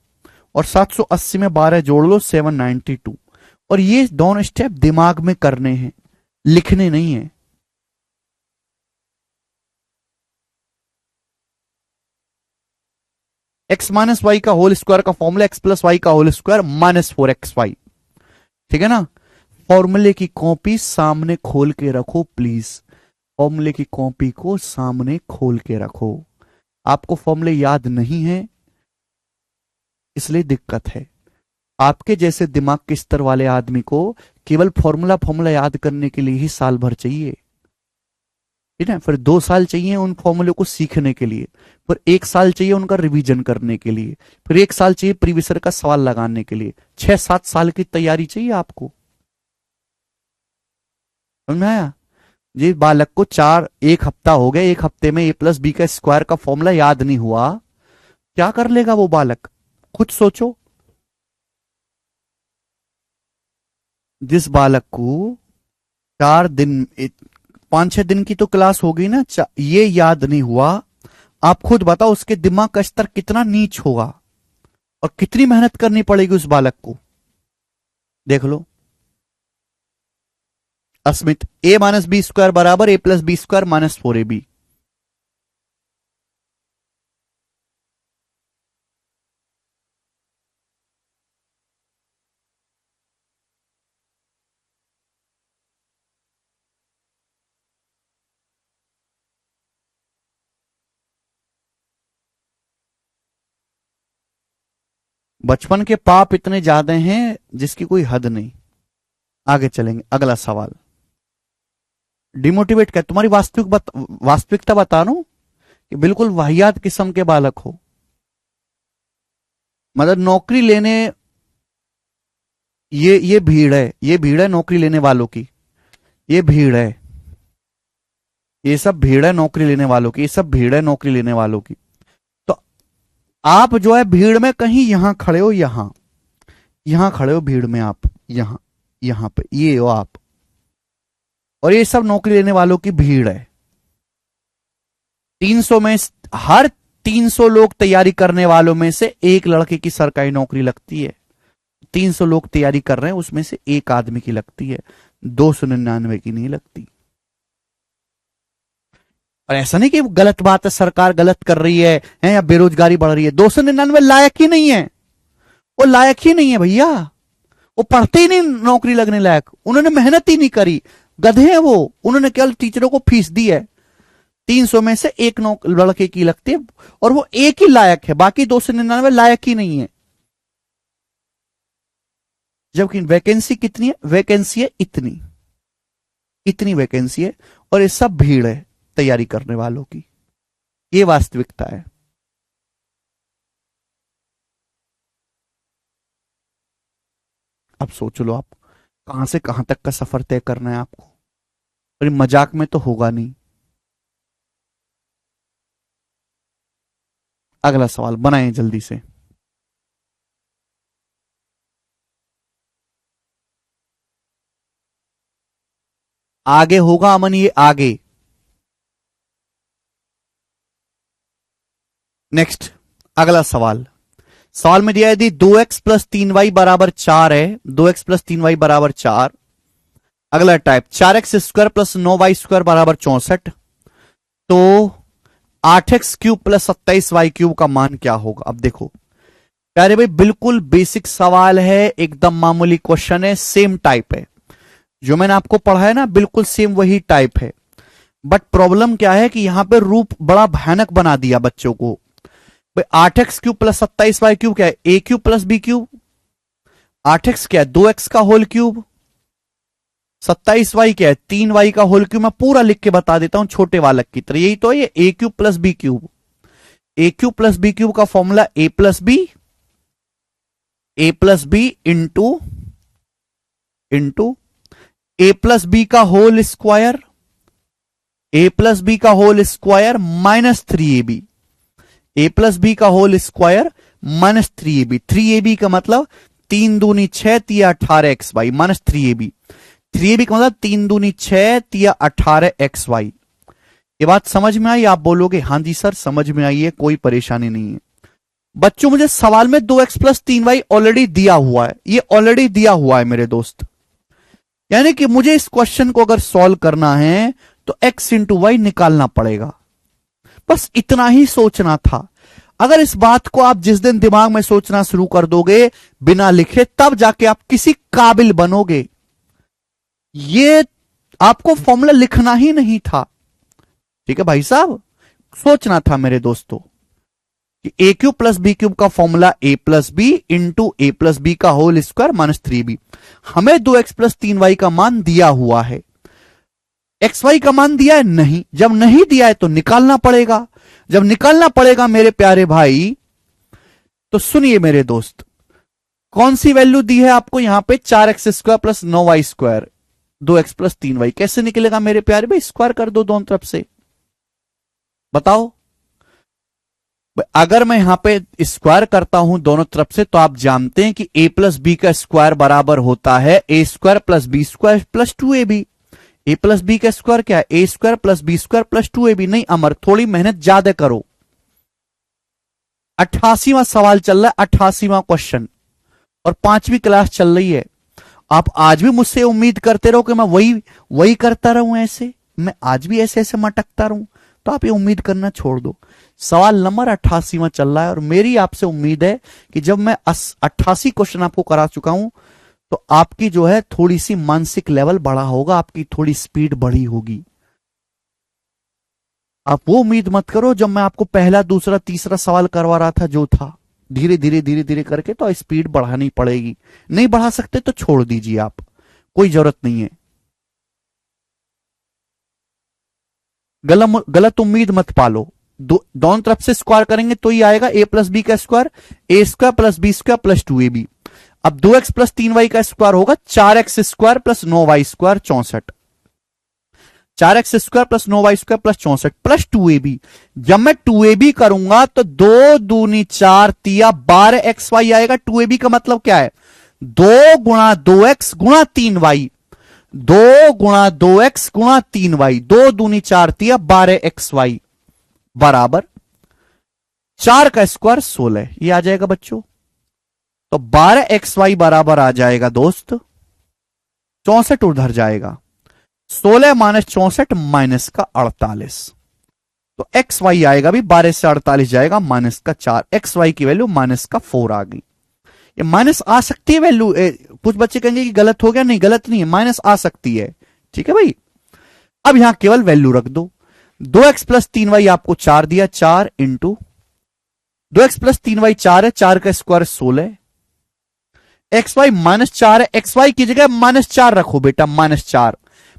और 780 में 12 जोड़ लो 792। और ये दोनों स्टेप दिमाग में करने हैं, लिखने नहीं है। एक्स माइनस वाई का होल स्क्वायर का फॉर्मूला एक्स प्लस वाई का होल स्क्वायर माइनस 4xy। ठीक है ना? फॉर्मूले की कॉपी सामने खोल के रखो प्लीज, फॉर्मूले की कॉपी को सामने खोल के रखो। आपको फॉर्मूले याद नहीं है इसलिए दिक्कत है। आपके जैसे दिमाग के स्तर वाले आदमी को केवल फॉर्मूला याद करने के लिए ही साल भर चाहिए, ठीक है? फिर 2 साल चाहिए उन फॉर्मूले को सीखने के लिए, फिर 1 साल चाहिए उनका रिवीजन करने के लिए, फिर 1 साल चाहिए प्रीवियस का सवाल लगाने के लिए। 6-7 साल की तैयारी चाहिए आपको। समझ में आया? जी बालक को 1 हफ्ता हो गया, 1 हफ्ते में a प्लस बी का स्क्वायर का फॉर्मूला याद नहीं हुआ, क्या कर लेगा वो बालक? खुद सोचो। जिस बालक को 4 दिन 5-6 दिन की तो क्लास होगी ना, ये याद नहीं हुआ। आप खुद बताओ उसके दिमाग का स्तर कितना नीच होगा और कितनी मेहनत करनी पड़ेगी उस बालक को। देख लो Asmit, a minus b square बराबर a plus B square minus 4ab। बचपन के पाप इतने ज्यादा हैं जिसकी कोई हद नहीं। आगे चलेंगे, अगला सवाल। डिमोटिवेट क्या, तुम्हारी वास्तविकता बता रहा हूं कि बिल्कुल वाहियात किस्म के बालक हो। मतलब नौकरी लेने, ये भीड़ है, ये भीड़ है नौकरी लेने वालों की, ये भीड़ है, ये सब भीड़ है नौकरी लेने वालों की, ये सब भीड़ है नौकरी लेने वालों की। तो आप जो है भीड़ में कहीं यहां खड़े हो, यहां खड़े हो भीड़ में, आप यहां पे ये हो आप, और ये सब नौकरी लेने वालों की भीड़ है। 300 में हर 300 लोग तैयारी करने वालों में से एक लड़के की सरकारी नौकरी लगती है। 300 लोग तैयारी कर रहे हैं, उसमें से एक आदमी की लगती है, 299 की नहीं लगती। और ऐसा नहीं कि गलत बात है, सरकार गलत कर रही है या बेरोजगारी बढ़ रही है। 299 लायक ही नहीं है, वो लायक ही नहीं है भैया, वो पढ़ते ही नहीं नौकरी लगने लायक, उन्होंने मेहनत ही नहीं करी, गधे हैं वो, उन्होंने केवल टीचरों को फीस दी है। 300 में से एक लड़के की लगती है और वो एक ही लायक है, बाकी 299 लायक ही नहीं है। जबकि वैकेंसी कितनी है, वैकेंसी है इतनी वैकेंसी है, और ये सब भीड़ है तैयारी करने वालों की। ये वास्तविकता है। अब सोच लो आप कहां से कहां तक का सफर तय करना है आपको, और मजाक में तो होगा नहीं। अगला सवाल बनाएं जल्दी से। आगे होगा अमन, ये आगे। नेक्स्ट अगला सवाल। सवाल में दिया यदि 2x प्लस 3y बराबर 4 है, 2x प्लस 3y बराबर 4। अगला type 4x square plus 9y square बराबर 64, तो 8x cube plus 27y cube का मान क्या होगा। अब देखो प्यारे भाई, बिल्कुल बेसिक सवाल है, एकदम मामूली क्वेश्चन है, सेम टाइप है जो मैंने आपको पढ़ा है ना, बिल्कुल सेम वही टाइप है। बट प्रॉब्लम क्या है कि यहां पे रूप बड़ा भयानक बना दिया बच्चों को। 8x cube plus 27y cube क्या है, ए cube plus B cube. 8x क्या है, 2x का होल क्यूब। 27y क्या है, 3y का होल क्यूब। मैं पूरा लिख के बता देता हूं छोटे बालक की तरह, यही तो है ये A cube plus B cube. A cube plus B cube का formula A plus B into A plus B का whole square, A plus B का whole square minus 3ab, A plus B का whole square minus 3ab। 3ab का मतलब 3 दूनी 6 तिया 18xy माइनस 3ab। 3ab का मतलब 3 दूनी 6 तिया 18xy। ये बात समझ में आई? आप बोलोगे हां जी सर समझ में आई है, कोई परेशानी नहीं है। बच्चों मुझे सवाल में 2x प्लस 3y ऑलरेडी दिया हुआ है, ये ऑलरेडी दिया हुआ है मेरे दोस्त। यानी कि मुझे इस क्वेश्चन को अगर सॉल्व करना है तो x इंटू वाई निकालना पड़ेगा, बस इतना ही सोचना था। अगर इस बात को आप जिस दिन दिमाग में सोचना शुरू कर दोगे बिना लिखे, तब जाके आप किसी काबिल बनोगे। ये आपको फॉर्मूला लिखना ही नहीं था, ठीक है भाई साहब, सोचना था मेरे दोस्तों कि ए क्यूब प्लस बी क्यूब का formula A plus B into A plus B का होल स्क्वायर माइनस 3b। हमें 2x प्लस 3y का मान दिया हुआ है, xy का मान दिया है नहीं। जब नहीं दिया है तो निकालना पड़ेगा। जब निकालना पड़ेगा मेरे प्यारे भाई, तो सुनिए मेरे दोस्त, कौन सी वैल्यू दी है आपको यहां पे, 4x square plus 9y square, 2x plus 3y कैसे निकलेगा मेरे प्यारे भाई? स्क्वायर कर दो दोनों तरफ से, बताओ। अगर मैं यहां पे स्क्वायर करता हूं दोनों तरफ से, तो आप जानते हैं कि a प्लस बी का स्क्वायर बराबर होता है ए square plus B square plus 2ab। ए प्लस बी का स्क्वायर क्या है? ए square plus B square plus 2ab। नहीं अमर, थोड़ी मेहनत ज्यादा करो। 88वां सवाल चल रहा है, 88वां क्वेश्चन, और 5वीं क्लास चल रही है। आप आज भी मुझसे उम्मीद करते रहो कि मैं वही वही करता रहूं, ऐसे मैं आज भी ऐसे ऐसे मटकता रहूं, तो आप ये उम्मीद करना छोड़ दो। सवाल नंबर 88वां चल रहा है, और मेरी आपसे उम्मीद है कि जब मैं 88 क्वेश्चन आपको करा चुका हूं तो आपकी जो है थोड़ी सी मानसिक लेवल बढ़ा होगा, आपकी थोड़ी स्पीड बढ़ी होगी। आप वो उम्मीद मत करो जब मैं आपको पहला दूसरा तीसरा सवाल करवा रहा था जो था। धीरे धीरे धीरे धीरे करके तो स्पीड बढ़ानी पड़ेगी। नहीं बढ़ा सकते तो छोड़ दीजिए, आप कोई जरूरत नहीं है। गलत उम्मीद मत पालो। दोनों तरफ से स्क्वायर करेंगे तो ही आएगा ए प्लस बी का square, a square plus B square plus 2ab। अब 2x प्लस 3y का स्क्वायर होगा 4x square plus 9y square 64। 4x square plus 9y square plus 64 plus 2ab। जब मैं 2ab करूंगा तो 2 दूनी 4 तिया 12xy आएगा। 2ab का मतलब क्या है? 2 गुणा 2x गुणा 3y, 2 गुणा 2x गुणा 3y, 2 दूनी 4 तिया 12xy बराबर 4 का स्क्वायर 16। ये आ जाएगा बच्चों, तो 12xy बराबर आ जाएगा दोस्त 64 उधर जाएगा, 16 माइनस 64 माइनस का 48। तो एक्स वाई आएगा भी 12 से 48 जाएगा माइनस का 4। एक्स वाई की वैल्यू माइनस का 4 आ गई। ये माइनस आ सकती है वैल्यू, कुछ बच्चे कहेंगे कि गलत हो गया। नहीं, गलत नहीं है, माइनस आ सकती है। ठीक है भाई, अब यहां केवल वैल्यू रख दो। 2x प्लस 3y आपको 4 दिया, 4 इंटू 2x प्लस 3y 4 है, 4 का स्क्वायर 16। एक्स वाई माइनस 4 है, एक्स वाई की जगह माइनस 4 रखो बेटा, माइनस 4।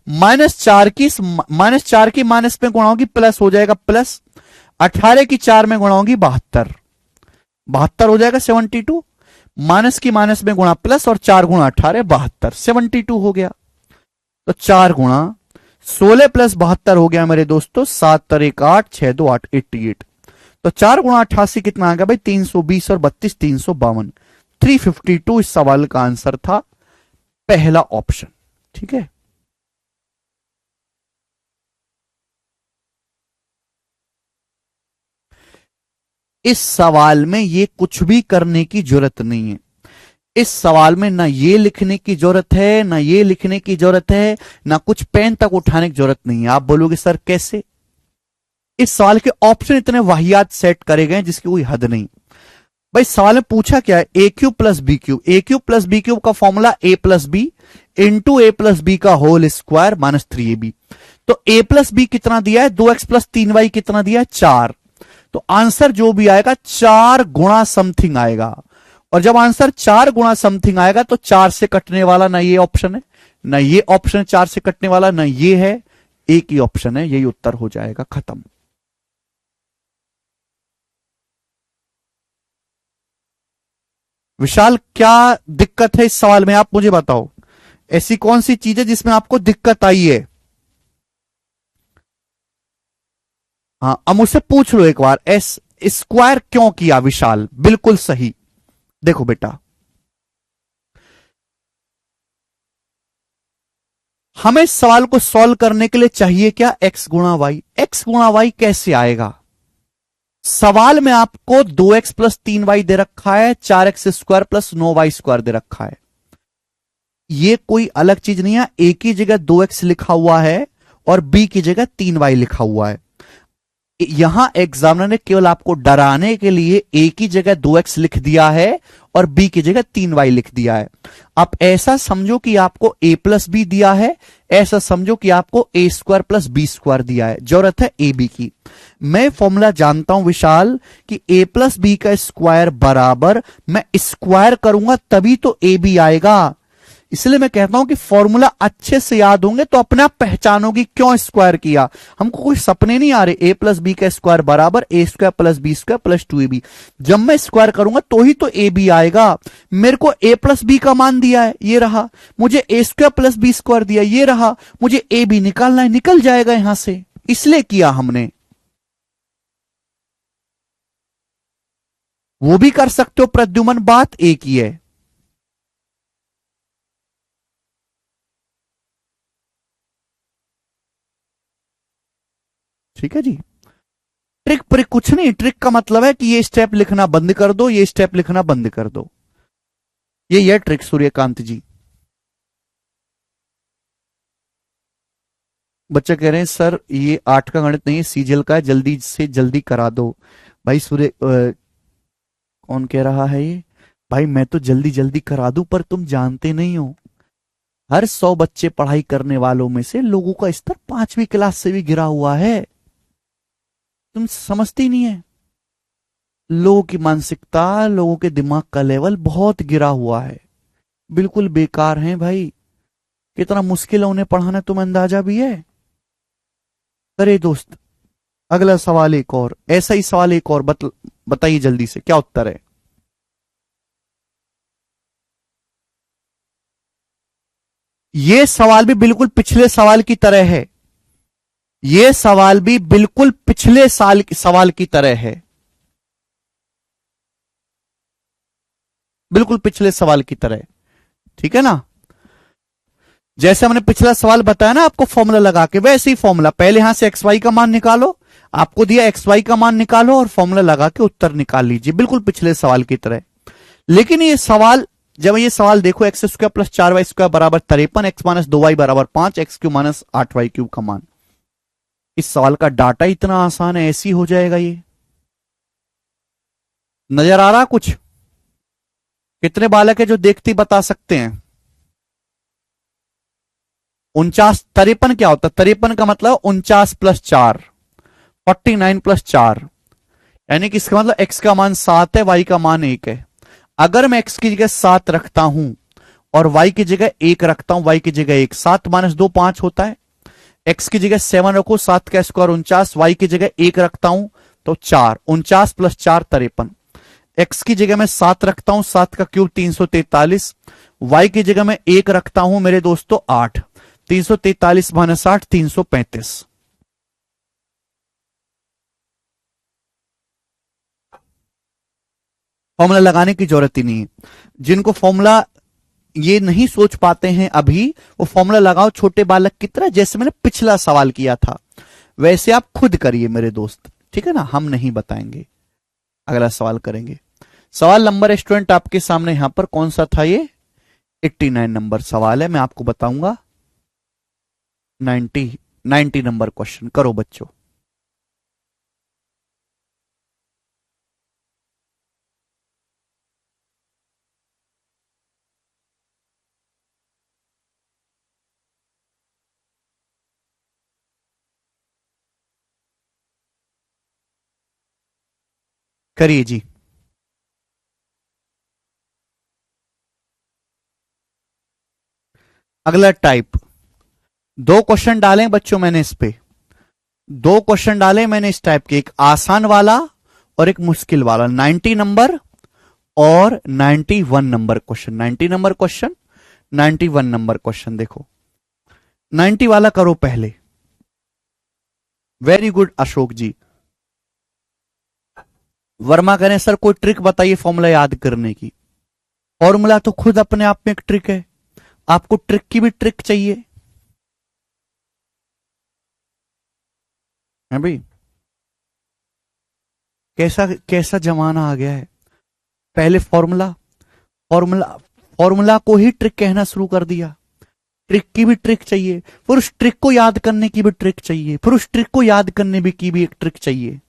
माइनस 4 की माइनस में गुणा होगी प्लस हो जाएगा प्लस, 18 की 4 में गुणा होगी 72, 72 हो जाएगा 72। माइनस की माइनस में गुणा प्लस और 4 गुणा 18 72, 72 हो गया। तो 4 गुणा 16 प्लस 72 हो गया मेरे दोस्तों 7 तर 1 8 6 2 8 88। तो 4 गुणा 88 कितना आ गया भाई? 320 और 32 352, 352 इस सवाल का आंसर था, पहला ऑप्शन। ठीक है, इस सवाल में ये कुछ भी करने की जरूरत नहीं है। इस सवाल में ना ये लिखने की जरूरत है, ना ये लिखने की जरूरत है, ना कुछ पेन तक उठाने की जरूरत नहीं है। आप बोलोगे सर कैसे? इस सवाल के ऑप्शन इतने वाहियात सेट करे गए जिसकी कोई हद नहीं। भाई सवाल में पूछा क्या है? ए cube plus B cube. A cube plus B cube का formula A plus B into A plus B का होल स्क्वायर माइनस 3ab। तो ए प्लस बी कितना दिया है? 2x प्लस 3y कितना दिया है? 4। तो आंसर जो भी आएगा 4 गुणा समथिंग आएगा। और जब आंसर 4 गुणा समथिंग आएगा तो 4 से कटने वाला ना ये ऑप्शन है, ना ये ऑप्शन 4 से कटने वाला, ना ये है, एक ही ऑप्शन है, यही उत्तर हो जाएगा, खत्म। विशाल क्या दिक्कत है इस सवाल में? आप मुझे बताओ, ऐसी कौन सी चीज है जिसमें आपको दिक्कत आई है? हाँ, अब मुझसे पूछ लो एक बार, एस स्क्वायर क्यों किया विशाल? बिल्कुल सही। देखो बेटा, हमें इस सवाल को सॉल्व करने के लिए चाहिए क्या? एक्स गुणा वाई। एक्स गुणा वाई कैसे आएगा? सवाल में आपको 2x प्लस 3y दे रखा है, 4x square plus 9y square दे रखा है। ये कोई अलग चीज नहीं है, ए की जगह 2x लिखा हुआ है और बी की जगह 3y लिखा हुआ है। यहां एग्जामिनर ने केवल आपको डराने के लिए ए की जगह 2x लिख दिया है और बी की जगह 3y लिख दिया है। आप ऐसा समझो कि आपको a प्लस बी दिया है, ऐसा समझो कि आपको a square plus B square दिया है। जरूरत है ए बी की। मैं फॉर्मूला जानता हूं विशाल कि a प्लस बी का स्क्वायर बराबर, मैं स्क्वायर करूंगा तभी तो ए बी आएगा। इसलिए मैं कहता हूं कि फॉर्मूला अच्छे से याद होंगे तो अपने आप पहचानोगे क्यों स्क्वायर किया। हमको कोई सपने नहीं आ रहे। ए प्लस बी का स्क्वायर बराबर ए square plus B square plus 2ab। जब मैं स्क्वायर करूंगा तो ही तो ए बी आएगा। मेरे को ए प्लस बी का मान दिया है, ये रहा। मुझे ए स्क्वायर प्लस बी स्क्वायर दिया, ये रहा। मुझे ए बी निकालना है, निकल जाएगा यहां से, इसलिए किया हमने। वो भी कर सकते हो प्रद्युमन, बात एक ही है। ठीक है जी। ट्रिक पर कुछ नहीं, ट्रिक का मतलब है कि ये स्टेप लिखना बंद कर दो, ये स्टेप लिखना बंद कर दो, ये ट्रिक सूर्यकांत जी। बच्चे कह रहे हैं सर ये 8 का गणित नहीं है, सीजीएल का है, जल्दी से जल्दी करा दो। भाई सूर्य कौन कह रहा है ये? भाई मैं तो जल्दी जल्दी करा दूं, पर तुम जानते नहीं हो, हर 100 बच्चे पढ़ाई करने वालों में से लोगों का स्तर 5वीं क्लास से भी गिरा हुआ है। तुम समझते ही नहीं है, लोगों की मानसिकता, लोगों के दिमाग का लेवल बहुत गिरा हुआ है, बिल्कुल बेकार है भाई। कितना मुश्किल है उन्हें पढ़ाना, तुम्हें अंदाजा भी है? अरे दोस्त, अगला सवाल एक और, ऐसा ही सवाल एक और बताइए जल्दी से, क्या उत्तर है? ये सवाल भी बिल्कुल पिछले सवाल की तरह है, ये सवाल भी बिल्कुल पिछले सवाल की तरह है, बिल्कुल पिछले सवाल की तरह। ठीक है ना? जैसे हमने पिछला सवाल बताया ना आपको फॉर्मूला लगा के, वैसे ही फॉर्मूला, पहले यहां से एक्स वाई का मान निकालो, आपको दिया एक्स वाई का मान निकालो और फॉर्मूला लगा के उत्तर निकाल लीजिए, बिल्कुल पिछले सवाल की तरह। लेकिन ये सवाल, जब ये सवाल देखो, X square plus 4 Y square बराबर 53, एक्स माइनस 2 वाई बराबर 5, X cube minus 8 Y cube का मान, इस सवाल का डाटा इतना आसान है, ऐसी हो जाएगा ये। नजर आ रहा कुछ? कितने बालक है जो देखते ही बता सकते हैं? 53 क्या होता है? 53 का मतलब 49 प्लस 4, 49 प्लस 4, यानी कि इसका मतलब एक्स का मान 7 है, वाई का मान 1 है। अगर मैं एक्स की जगह 7 रखता हूं और वाई की जगह 1 रखता हूं, वाई की जगह 1, 7 माइनस 2 5 होता है। एक्स की जगह 7 रखो, 7 का स्क्वायर 49, वाई की जगह 1 रखता हूं तो 4, 49 प्लस 4 53। एक्स की जगह मैं 7 रखता हूं, 7 का क्यूब 343, वाई की जगह मैं 1 रखता हूं मेरे दोस्तों 8, 343 माइनस 8 335। फॉर्मूला लगाने की जरूरत ही नहीं है। जिनको फॉर्मूला ये नहीं सोच पाते हैं अभी, वो फॉर्मूला लगाओ छोटे बालक की तरह, जैसे मैंने पिछला सवाल किया था वैसे आप खुद करिए मेरे दोस्त, ठीक है ना? हम नहीं बताएंगे, अगला सवाल करेंगे। सवाल नंबर स्टूडेंट आपके सामने यहां पर कौन सा था? ये 89 नंबर सवाल है, मैं आपको बताऊंगा। 90 नंबर क्वेश्चन करो बच्चों। करिए जी। अगला टाइप, 2 क्वेश्चन डालें बच्चों मैंने इस पे, 2 क्वेश्चन डाले मैंने इस टाइप के, एक आसान वाला और एक मुश्किल वाला, 90 नंबर और 91 number question, 90 number question, 91 number question. देखो 90 वाला करो पहले। वेरी गुड अशोक जी। वर्मा करें सर कोई ट्रिक बताइए फॉर्मूला याद करने की। फॉर्मूला तो खुद अपने आप में एक ट्रिक है, आपको ट्रिक की भी ट्रिक चाहिए है भाई? कैसा कैसा जमाना आ गया है, पहले फॉर्मूला फॉर्मूला फॉर्मूला को ही ट्रिक कहना शुरू कर दिया। ट्रिक की भी ट्रिक चाहिए, फिर उस ट्रिक को याद करने की भी ट्रिक चाहिए, फिर उस ट्रिक को याद करने भी की भी एक ट्रिक चाहिए,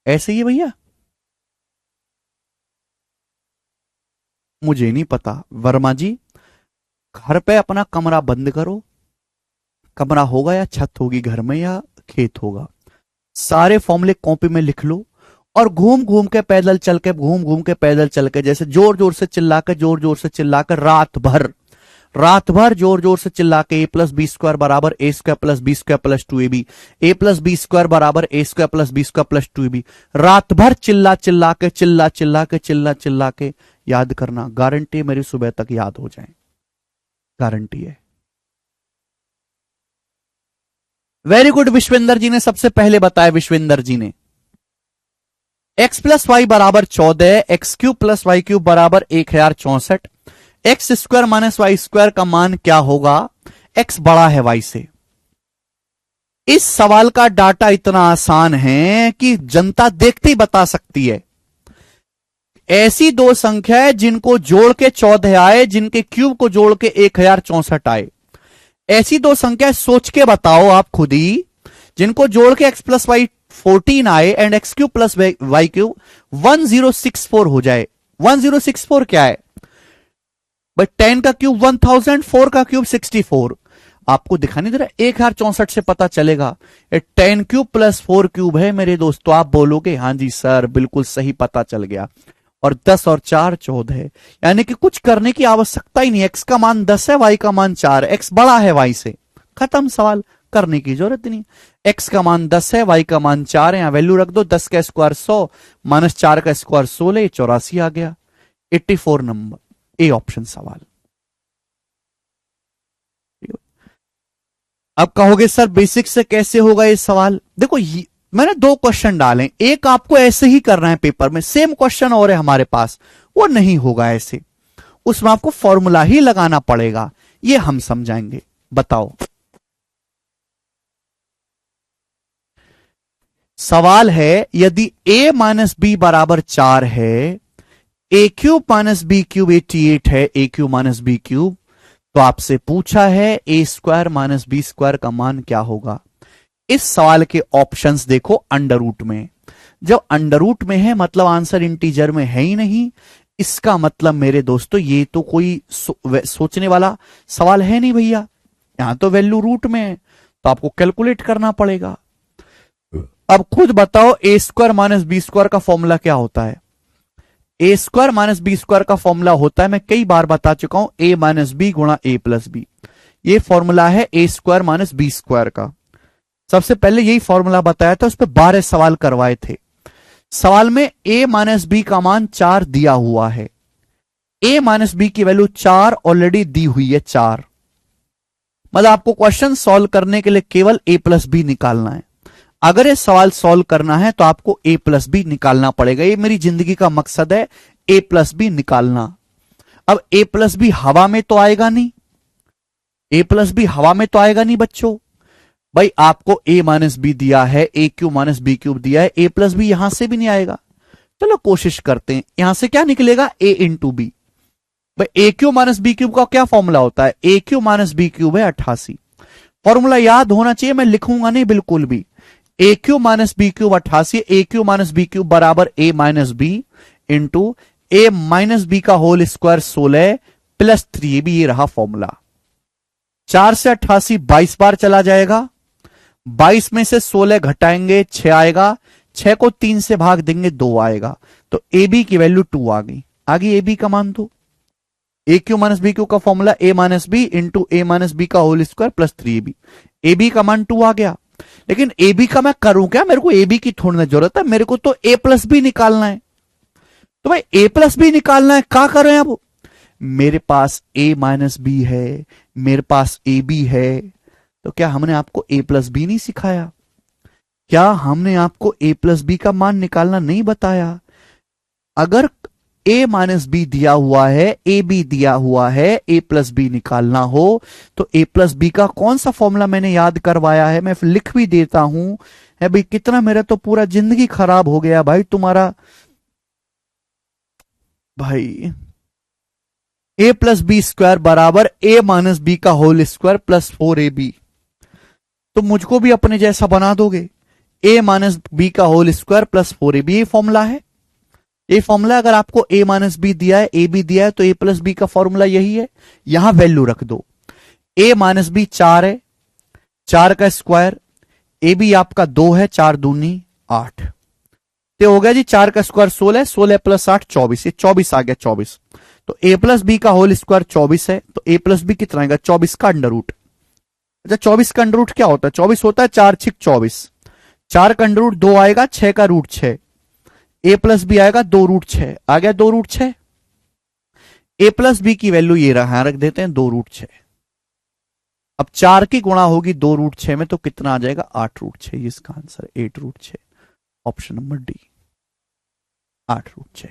ऐसे ही है भैया। मुझे नहीं पता वर्मा जी, घर पे अपना कमरा बंद करो, कमरा होगा या छत होगी घर में या खेत होगा, सारे फॉर्मूले कॉपी में लिख लो और घूम घूम के पैदल चल के, घूम घूम के पैदल चल के, जैसे जोर जोर से चिल्लाकर, जोर जोर से चिल्लाकर रात भर जोर जोर से चिल्ला के, ए प्लस बी स्क्वायर बराबर ए square plus B square plus 2ab, ए प्लस बी स्क्वायर बराबर ए square plus B square plus 2ab, रात भर चिल्ला चिल्ला के, चिल्ला चिल्ला के, चिल्ला चिल्ला के याद करना, गारंटी है मेरी सुबह तक याद हो जाए, गारंटी है। वेरी गुड, विश्वेंद्र जी ने सबसे पहले बताया, विश्वेंद्र जी ने एक्स प्लस वाई बराबर 14, x cube plus Y cube बराबर 1064, x square minus y square का मान क्या होगा? एक्स बड़ा है वाई से। इस सवाल का डाटा इतना आसान है कि जनता देखते ही बता सकती है। ऐसी दो संख्या है जिनको जोड़ के 14 आए, जिनके क्यूब को जोड़ के 1064 आए। ऐसी दो संख्या सोच के बताओ आप खुद ही, जिनको जोड़ के x प्लस वाई 14 आए and x cube plus Y cube 1064 हो जाए। 1064 क्या है भाई? 10 का क्यूब 1000, 4 का क्यूब 64। आपको दिखाई नहीं दे रहा? 1064 से पता चलेगा 10 क्यूब प्लस 4 क्यूब है मेरे दोस्तों। आप बोलोगे हाँ जी सर बिल्कुल सही, पता चल गया। और 10 और 4 14 है, यानी कि कुछ करने की आवश्यकता ही नहीं। एक्स का मान 10 है, वाई का मान 4 है, एक्स बड़ा है वाई से, खत्म सवाल, करने की जरूरत नहीं। एक्स का मान 10 है, वाई का मान 4 है, यहां वैल्यू रख दो। 10 का स्क्वायर 100 माइनस 4 का स्क्वायर 16, 84 आ गया। 84 नंबर, ए ऑप्शन सवाल। अब कहोगे सर बेसिक से कैसे होगा ये सवाल? देखो मैंने दो क्वेश्चन डाले, एक आपको ऐसे ही करना है पेपर में, सेम क्वेश्चन और है हमारे पास, वो नहीं होगा ऐसे, उसमें आपको फॉर्मूला ही लगाना पड़ेगा, ये हम समझाएंगे। बताओ, सवाल है यदि a माइनस बी बराबर 4 है, ए क्यूब माइनस बी क्यूब 88 है, ए क्यूब माइनस बी क्यूब, तो आपसे पूछा है ए स्क्वायर माइनस बी स्क्वायर का मान क्या होगा। इस सवाल के ऑप्शंस देखो अंडर रूट में। जब अंडर रूट में है मतलब आंसर इंटीजर में है ही नहीं, इसका मतलब मेरे दोस्तों ये तो कोई सोचने वाला सवाल है नहीं भैया, यहां तो वैल्यू रूट में है, तो आपको कैलकुलेट करना पड़ेगा। अब खुद बताओ ए स्क्वायर माइनस बी स्क्वायर का फॉर्मूला क्या होता है? ए स्क्वायर माइनस बी स्क्वायर का फॉर्मूला होता है, मैं कई बार बता चुका हूं, ए माइनस बी गुणा ए प्लस बी। ये फॉर्मूला है ए स्क्वायर माइनस बी स्क्वायर का। सबसे पहले यही फॉर्मूला बताया था, उस पर 12 सवाल करवाए थे। सवाल में ए माइनस बी का मान 4 दिया हुआ है, ए माइनस बी की वैल्यू 4 ऑलरेडी दी हुई है 4, मतलब आपको क्वेश्चन सॉल्व करने के लिए केवल ए प्लस बी निकालना है। अगर ये सवाल सॉल्व करना है तो आपको ए प्लस बी निकालना पड़ेगा, ये मेरी जिंदगी का मकसद है, ए प्लस बी निकालना। अब ए प्लस बी हवा में तो आएगा नहीं, ए प्लस बी हवा में तो आएगा नहीं बच्चों। भाई आपको ए माइनस बी दिया है, ए क्यू माइनस बी क्यूब दिया है, ए प्लस बी यहां से भी नहीं आएगा। चलो कोशिश करते हैं, यहां से क्या निकलेगा, ए इंटू बी। भाई ए क्यू माइनस बी क्यूब का क्या फॉर्मूला होता है? ए क्यू माइनस बी क्यूब है 88। फॉर्मूला याद होना चाहिए, मैं लिखूंगा नहीं बिल्कुल भी। ए क्यू माइनस बी क्यूब 88, ए क्यू माइनस बी क्यूब बराबर A minus b into A minus B का होल स्क्वायर 16 प्लस 3, ये भी ये रहा फॉर्मूला। 4 से 88 22 बार चला जाएगा, 22 में से 16 घटाएंगे 6 आएगा, 6 को 3 से भाग देंगे 2 आएगा, तो ए बी की वैल्यू 2 आ गई। आगे ए बी का मान दो, a cube minus B cube का formula a minus b into A minus B का whole square plus 3ab। A B का मान 2 आ गया। लेकिन ए बी का मैं करूं क्या? मेरे को ए बी की थोड़ी ना जरूरत है, मेरे को तो ए प्लस बी निकालना है। तो भाई ए प्लस बी निकालना है, क्या करें अब? मेरे पास ए माइनस बी है, मेरे पास ए बी है, तो क्या हमने आपको ए प्लस बी नहीं सिखाया? क्या हमने आपको ए प्लस बी का मान निकालना नहीं बताया? अगर ए माइनस बी दिया हुआ है, ए बी दिया हुआ है, ए प्लस बी निकालना हो, तो ए प्लस बी का कौन सा फॉर्मूला मैंने याद करवाया है, मैं लिख भी देता हूं। है भाई, कितना मेरा तो पूरा जिंदगी खराब हो गया भाई तुम्हारा। भाई ए प्लस बी स्क्वायर बराबर ए माइनस बी का होल स्क्वायर प्लस 4ab। तो मुझको भी अपने जैसा बना दोगे, ए माइनस बी का होल स्क्वायर प्लस 4ab, ये फॉर्मूला है। ये फॉर्मूला अगर आपको ए माइनस बी दिया है, ए बी दिया है, तो ए प्लस बी का फॉर्मूला यही है। यहां वैल्यू रख दो, ए माइनस बी 4 है, 4 का स्क्वायर, ए बी आपका 2 है, 4 दूनी 8, तो हो गया जी 4 का स्क्वायर 16, 16 प्लस 8 24, ये 24 आ गया 24। तो ए प्लस बी का होल स्क्वायर 24 है, तो ए प्लस बी कितना आएगा? 24 का अंडर रूट। अच्छा 24 का अंडर रूट क्या होता है? 24 होता है 4 6 24, 4 का अंडर रूट 2 आएगा, 6 का रूट 6, ए प्लस बी आएगा 2 रूट 6, आ गया 2 रूट 6। ए प्लस बी की वैल्यू ये रहा, रख देते हैं 2 रूट 6। अब 4 की गुणा होगी 2 रूट 6 में, तो कितना आ जाएगा? 8 रूट 6, इसका answer 8 root 6, option number D, 8 root 6।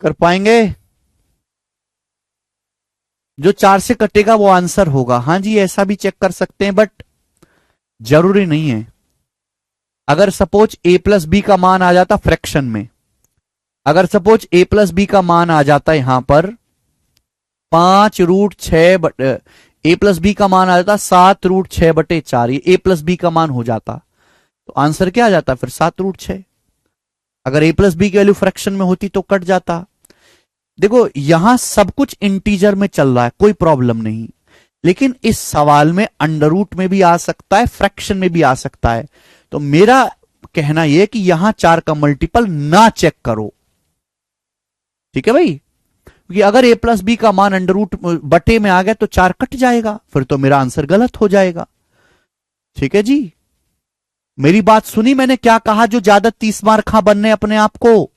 कर पाएंगे? जो 4 से कटेगा वो आंसर होगा। हाँ जी, ऐसा भी चेक कर सकते हैं, बट जरूरी नहीं है। अगर सपोज a प्लस बी का मान आ जाता फ्रैक्शन में, अगर सपोज a प्लस बी का मान आ जाता यहां पर 5√6 ए प्लस बी का मान आ जाता 7√6/4, ये ए प्लस बी का मान हो जाता, तो आंसर क्या आ जाता फिर 7√6। अगर ए प्लस बी की वैल्यू फ्रैक्शन में होती तो कट जाता। देखो यहां सब कुछ इंटीजर में चल रहा है, कोई प्रॉब्लम नहीं, लेकिन इस सवाल में अंडर रूट में भी आ सकता है, फ्रैक्शन में भी आ सकता है। तो मेरा कहना यह कि यहां 4 का मल्टीपल ना चेक करो, ठीक है भाई, क्योंकि अगर a प्लस बी का मान अंडर रूट बटे में आ गया तो 4 कट जाएगा, फिर तो मेरा आंसर गलत हो जाएगा। ठीक है जी, मेरी बात सुनी मैंने क्या कहा? जो ज्यादा 30 मार्क खा बनने अपने आप को,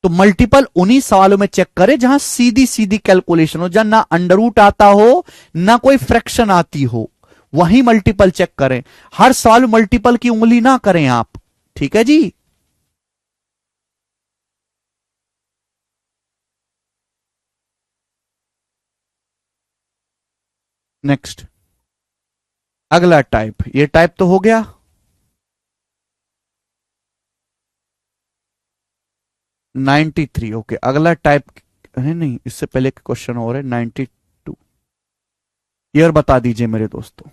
तो मल्टीपल उन्हीं सवालों में चेक करें जहां सीधी सीधी कैलकुलेशन हो, जहां ना अंडर रूट आता हो ना कोई फ्रैक्शन आती हो, वहीं मल्टीपल चेक करें। हर सवाल मल्टीपल की उंगली ना करें आप, ठीक है जी। नेक्स्ट, अगला टाइप, ये टाइप तो हो गया। 93, ओके, अगला टाइप है नहीं, इससे पहले क्वेश्चन और है 92। ईयर बता दीजिए मेरे दोस्तों।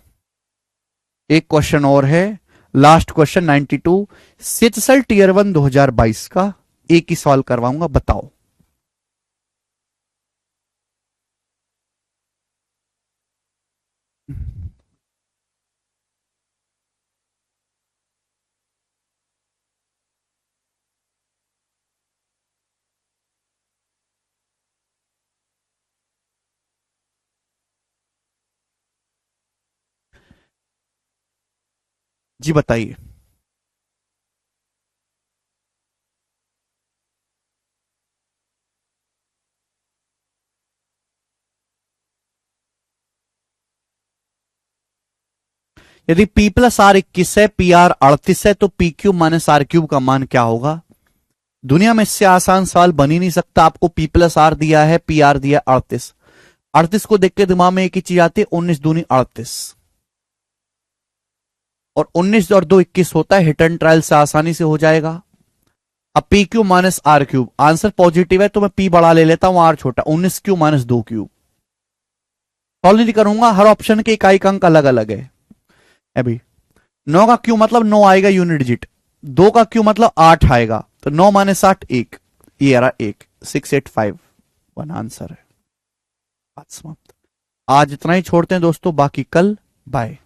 एक क्वेश्चन और है, लास्ट क्वेश्चन 92, सिचसल टीयर 1 2022 का एक ही सवाल करवाऊंगा, बताओ। जी बताइए। यदि p प्लस आर 21 है, पी आर 38 है, तो p cube minus r cube का मान क्या होगा? दुनिया में इससे आसान सवाल बन ही नहीं सकता। आपको p प्लस आर दिया है, पी आर दिया 38, 38 को देख के दिमाग में एक ही चीज आती है, 19 दूनी 38, और 19 और 2 21 होता है, हिट एंड ट्रायल से आसानी से हो जाएगा। अब p cube minus r cube, answer positive है तो मैं पी बड़ा ले लेता हूं, आर छोटा, 19 क्यूब माइनस 2 क्यूब। सॉल्व नहीं करूंगा, हर ऑप्शन के इकाई का अंक अलग अलग है। अभी 9 का क्यू मतलब 9 आएगा यूनिट डिजिट, 2 का क्यू मतलब 8 आएगा, तो 9 माइनस 8 1, ये आ रहा 1, 685 आंसर है। बात समाप्त। आज इतना ही छोड़ते हैं दोस्तों, बाकी कल। बाय।